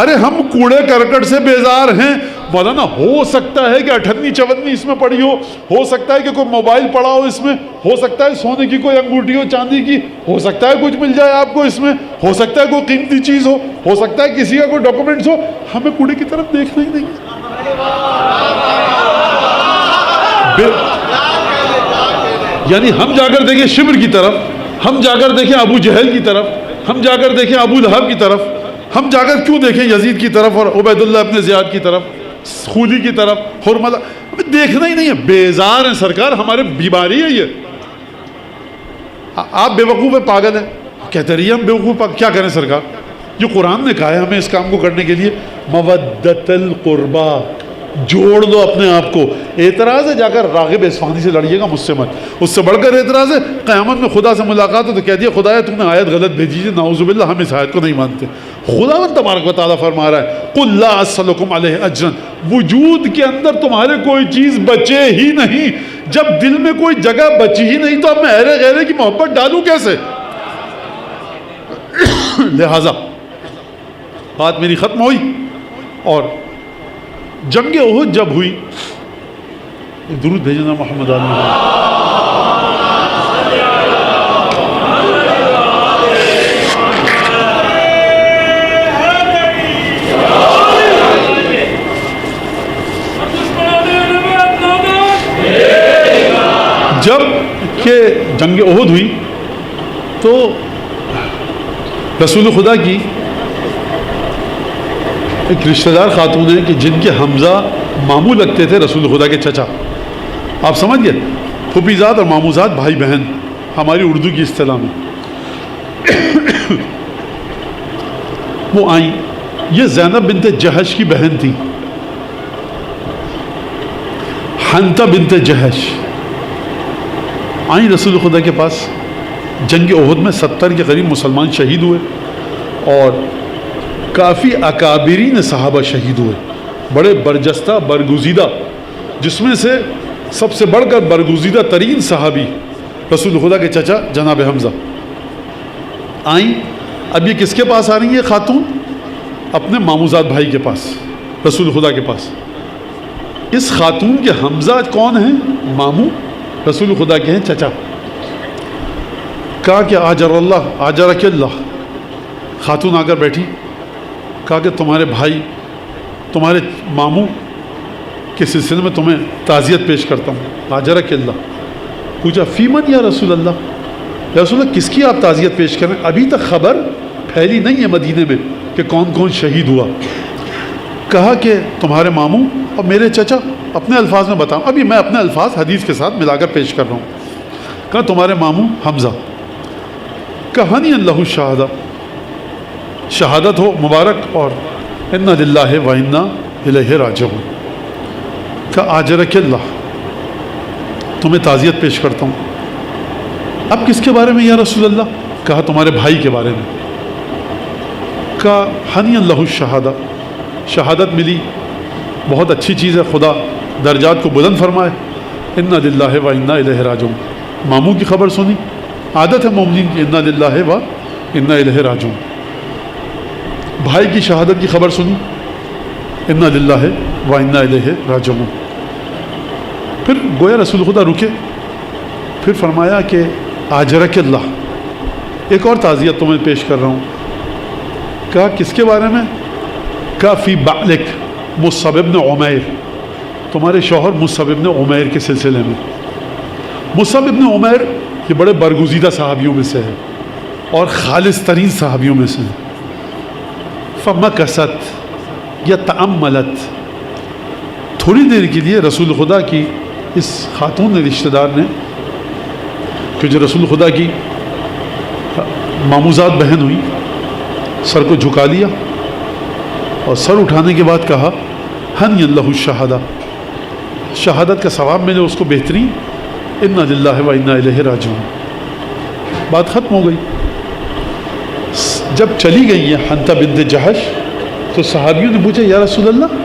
ارے ہم کوڑے کرکٹ سے بیزار ہیں مولانا. ہو سکتا ہے کہ 58 54 اس میں پڑی ہو سکتا ہے کہ کوئی موبائل پڑا ہو اس میں، ہو سکتا ہے سونے کی کوئی انگوٹھی ہو، چاندی کی، ہو سکتا ہے کچھ مل جائے آپ کو اس میں، ہو سکتا ہے کوئی قیمتی چیز ہو سکتا ہے کسی کا کوئی ڈاکومنٹس ہو. ہمیں کوڑے کی طرف دیکھنا ہی نہیں. یعنی ہم جا کر دیکھیں شبر کی طرف، ہم جا کر دیکھیں ابو جہل کی طرف، ہم جا کر دیکھیں ابو لہب کی طرف، ہم جا کر کیوں دیکھیں یزید کی طرف اور عبید اللہ ابن زیاد کی طرف، خولی کی طرف، حرملہ؟ ہمیں دیکھنا ہی نہیں ہے. بیزار ہیں سرکار، ہمارے بیماری ہے یہ. آپ بے وقوف ہیں، پاگل ہیں، کہتے رہیے ہم بے وقوف. کیا کریں سرکار؟ جو قرآن نے کہا ہے ہمیں اس کام کو کرنے کے لیے، مودت القربہ، جوڑ دو اپنے آپ کو. اعتراض ہے جا کر راغب اصفہانی سے لڑیے گا، مجھ سے مت. اس سے بڑھ کر اعتراض ہے قیامت میں خدا سے ملاقات ہو تو کہہ دیا خدایا تم نے آیت غلط بھیجی ہے، نعوذ باللہ ہم اس آیت کو نہیں مانتے. خداوند تبارک و تعالیٰ فرما رہا ہے قل لا اسألکم علیہ اجرا، وجود کے اندر تمہارے کوئی چیز بچے ہی نہیں. جب دل میں کوئی جگہ بچی ہی نہیں تو اب میں اہل غیرے کی محبت ڈالوں کیسے؟ لہذا بات میری ختم ہوئی اور جنگ احد جب ہوئی، درود بھیجنا محمد علیہ. جب کہ جنگ احد ہوئی تو رسول خدا کی ایک رشتہ دار خاتون ہے کہ جن کے حمزہ ماموں لگتے تھے رسول خدا کے چچا. آپ سمجھ گئے؟ پھوپھی زاد اور ماموں زاد بھائی بہن. ہماری اردو کی اصطلاح میں. وہ آئیں. یہ زینب بنت جہش کی بہن تھی، حنطہ بنت جہش. آئیں رسول خدا کے پاس. جنگ احد میں 70 کے قریب مسلمان شہید ہوئے اور کافی اکابرین صحابہ شہید ہوئے، بڑے برجستہ برگزیدہ، جس میں سے سب سے بڑھ کر برگزیدہ ترین صحابی رسول خدا کے چچا جناب حمزہ. آئیں. اب یہ کس کے پاس آ رہی ہیں خاتون؟ اپنے ماموزاد بھائی کے پاس، رسول خدا کے پاس. اس خاتون کے حمزہ کون ہیں؟ ماموں. رسول خدا کے ہیں چچا. کہا کہ آجر اللہ آجرک اللہ. خاتون آ کر بیٹھی. کہا کہ تمہارے بھائی، تمہارے ماموں کے سلسلے میں تمہیں تعزیت پیش کرتا ہوں. آجرک اللہ. پوچھا فیمن یا رسول اللہ؟ یا رسول اللہ کس کی آپ تعزیت پیش کریں؟ ابھی تک خبر پھیلی نہیں ہے مدینے میں کہ کون کون شہید ہوا. کہا کہ تمہارے ماموں اور میرے چچا. اپنے الفاظ میں بتاؤں، ابھی میں اپنے الفاظ حدیث کے ساتھ ملا کر پیش کر رہا ہوں. کہا تمہارے ماموں حمزہ. کہانی اللہ شہادہ، شہادت ہو مبارک، اور انا للہ و انا الیہ راجعون. کہا آجرک اللہ، تمہیں تعزیت پیش کرتا ہوں. اب کس کے بارے میں یا رسول اللہ؟ کہا تمہارے بھائی کے بارے میں. کہا ہنی اللہ الشہادہ، شہادت ملی، بہت اچھی چیز ہے، خدا درجات کو بلند فرمائے. انا للہ و انا الیہ راجعون. ماموں کی خبر سنی. عادت ہے مومنین کی انا للہ و انا الیہ راجعون. بھائی کی شہادت کی خبر سنی. انا للہ و انا الیہ راجعون. پھر گویا رسول خدا رکے. پھر فرمایا کہ آجرک اللہ، ایک اور تعزیت تمہیں پیش کر رہا ہوں. کہا کس کے بارے میں؟ کہا فی بعلک مصعب بن عمیر، تمہارے شوہر مصعب بن عمیر کے سلسلے میں. مصعب بن عمیر یہ بڑے برگزیدہ صحابیوں میں سے ہے اور خالص ترین صحابیوں میں سے ہے. فمکثت یا تأملت، تھوڑی دیر کے لیے رسول خدا کی اس خاتون نے، رشتہ دار نے، کہ جو رسول خدا کی ماموزاد بہن ہوئی، سر کو جھکا لیا اور سر اٹھانے کے بعد کہا ہنی اللہ الشہادہ، شہادت کا ثواب میں نے اس کو بہترین. انا للہ و انا الیہ راجعون. بات ختم ہو گئی. جب چلی گئی ہیں حنطہ بنت جہش تو صحابیوں نے پوچھا یا رسول اللہ،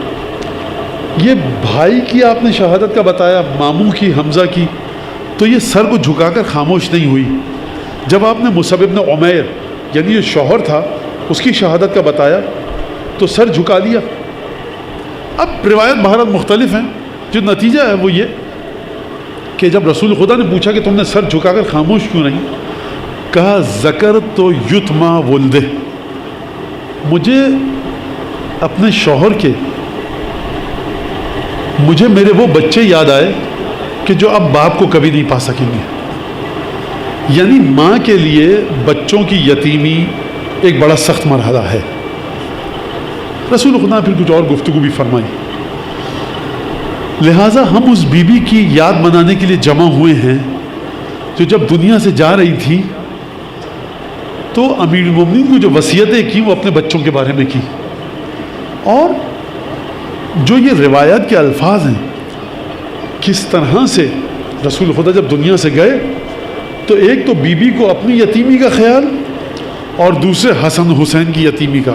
یہ بھائی کی آپ نے شہادت کا بتایا، ماموں کی حمزہ کی، تو یہ سر کو جھکا کر خاموش نہیں ہوئی. جب آپ نے مصعب بن عمیر یعنی یہ شوہر تھا اس کی شہادت کا بتایا تو سر جھکا لیا. اب روایت بہرحال مختلف ہیں، جو نتیجہ ہے وہ یہ کہ جب رسول خدا نے پوچھا کہ تم نے سر جھکا کر خاموش کیوں نہیں، کہا ذکر تو یتما ولدہ، مجھے اپنے شوہر کے، مجھے میرے وہ بچے یاد آئے کہ جو اب باپ کو کبھی نہیں پا سکیں گے. یعنی ماں کے لیے بچوں کی یتیمی ایک بڑا سخت مرحلہ ہے. رسول خدا نے پھر کچھ اور گفتگو بھی فرمائی. لہٰذا ہم اس بی بی کی یاد منانے کے لیے جمع ہوئے ہیں جو جب دنیا سے جا رہی تھی تو امیر المومنین کو جو وصیتیں کی وہ اپنے بچوں کے بارے میں کی، اور جو یہ روایت کے الفاظ ہیں کس طرح سے رسول خدا جب دنیا سے گئے تو ایک تو بی بی کو اپنی یتیمی کا خیال اور دوسرے حسن حسین کی یتیمی کا.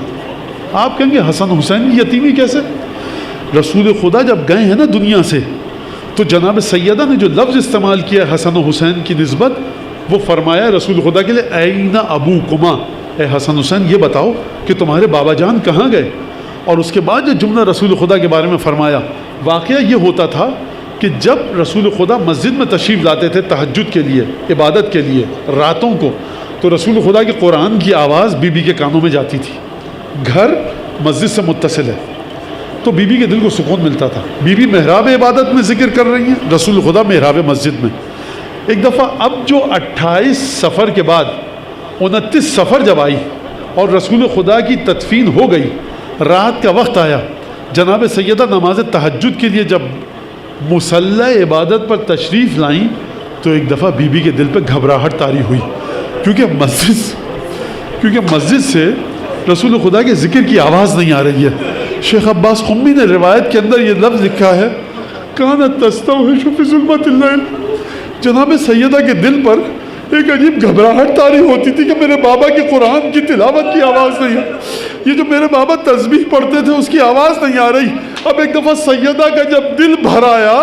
آپ کہیں گے حسن حسین کی یتیمی کیسے؟ رسول خدا جب گئے ہیں نا دنیا سے تو جناب سیدہ نے جو لفظ استعمال کیا حسن و حسین کی نسبت، وہ فرمایا رسول خدا کے لیے این ابوکما، اے حسن حسین یہ بتاؤ کہ تمہارے بابا جان کہاں گئے. اور اس کے بعد جو جملہ رسول خدا کے بارے میں فرمایا، واقعہ یہ ہوتا تھا کہ جب رسول خدا مسجد میں تشریف لاتے تھے تہجد کے لیے، عبادت کے لیے راتوں کو، تو رسول خدا کے قرآن کی آواز بی بی کے کانوں میں جاتی تھی. گھر مسجد سے متصل ہے تو بی بی کے دل کو سکون ملتا تھا. بی بی محراب عبادت میں ذکر کر رہی ہیں، رسول خدا محراب مسجد میں. ایک دفعہ اب جو 28 سفر کے بعد 29 سفر جب آئی اور رسول خدا کی تدفین ہو گئی، رات کا وقت آیا، جناب سیدہ نماز تہجد کے لیے جب مصلی عبادت پر تشریف لائیں تو تو ایک دفعہ بی بی کے دل پہ گھبراہٹ طاری ہوئی، کیونکہ مسجد سے رسول خدا کے ذکر کی آواز نہیں آ رہی ہے۔ شیخ عباس قمی نے روایت کے اندر یہ لفظ لکھا ہے، کانت تستوحش فی ظلمت اللیل، جناب سیدہ کے دل پر ایک عجیب گھبراہٹ طاری ہوتی تھی کہ میرے بابا کی قرآن کی تلاوت کی آواز نہیں ہے، یہ جو میرے بابا تسبیح پڑھتے تھے اس کی آواز نہیں آ رہی۔ اب ایک دفعہ سیدہ کا جب دل بھر آیا،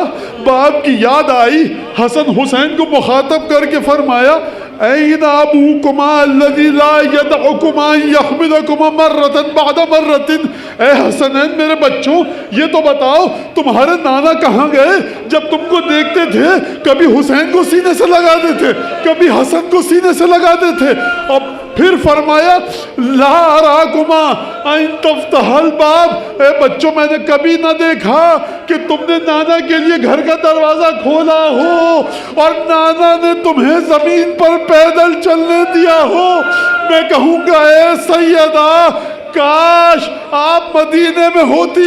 باپ کی یاد آئی، حسن حسین کو مخاطب کر کے فرمایا، این ابوکما الذی لا یدعکما یحملکما مرۃ بعد مرۃ، اے حسنین میرے بچوں یہ تو بتاؤ تمہارے نانا کہاں گئے؟ جب تم کو دیکھتے تھے کبھی حسین کو سینے سے لگاتے تھے، کبھی حسن کو سینے سے لگاتے تھے، اور پھر فرمایا لا اراکما ان تفتح الباب، اے بچوں میں نے کبھی نہ دیکھا کہ تم نے نانا کے لیے گھر کا دروازہ کھولا ہو اور نانا نے تمہیں زمین پر پیدل چلنے دیا ہو۔ میں کہوں گا اے سیدہ کاش آپ مدینے میں ہوتی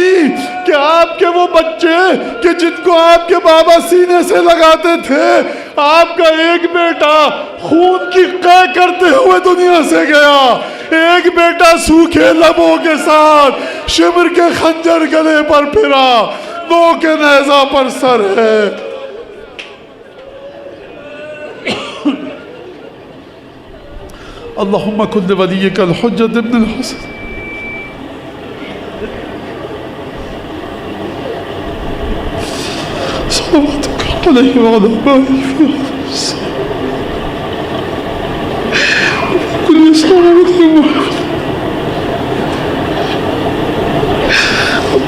کہ آپ کے وہ بچے کہ جن کو آپ کے بابا سینے سے لگاتے تھے، آپ کا ایک بیٹا خون کی قے کرتے ہوئے دنیا سے گیا، ایک بیٹا سوکھے لبوں کے ساتھ شبر کے خنجر گلے پر پھرا، نو کے نیزہ پر سر ہے۔ اللہم کن لولیک الحجۃ ابن الحسن صلواتک علیہ وعلی آلہ کل صلوات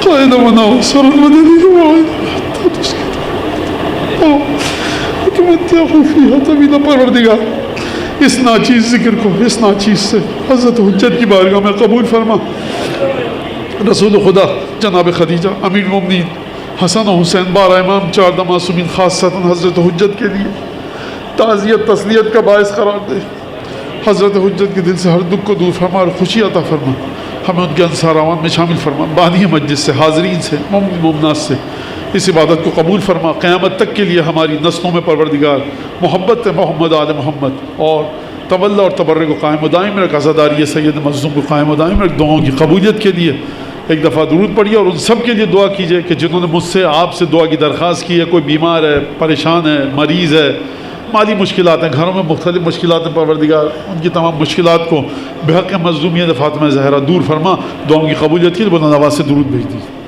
قائد وناصر المدنی وعید حتی تسکت وکمتیاں فیہا طویلا۔ پروردگار اس ناچیز ذکر کو اس ناچیز سے حضرت حجت کی بارگاہ میں قبول فرما۔ رسول خدا جناب خدیجہ امیر المومنین حسن و حسین بارہ امام چاردہ معصومین خاصتاً حضرت حجت کے لیے تعزیت تسلیت کا باعث قرار دے۔ حضرت حجت کے دل سے ہر دکھ کو دور فرما اور خوشی عطا فرما، ہمیں ان کے انصار اعوان میں شامل فرما، بانی مجلس سے، حاضرین سے، مومن مومنات سے اس عبادت کو قبول فرما۔ قیامت تک کے لیے ہماری نسلوں میں پروردگار محبت محمد آل محمد اور تولا اور تبرک کو قائم و دائم رکھ، عزاداری سید مظلوم کو قائم و دائم رکھ۔ دعاؤں کی قبولیت کے لیے ایک دفعہ درود پڑھیے اور ان سب کے لیے دعا کیجیے کہ جنہوں نے مجھ سے آپ سے دعا کی درخواست کی ہے، کوئی بیمار ہے، پریشان ہے، مریض ہے، مالی مشکلات ہیں، گھروں میں مختلف مشکلات ہیں، پروردگار ان کی تمام مشکلات کو بحق مظلومیت فاطمہ زہرا دور فرما۔ دعاؤں کی قبولیت کے لیے بلند آواز سے درود بھیج دیجیے۔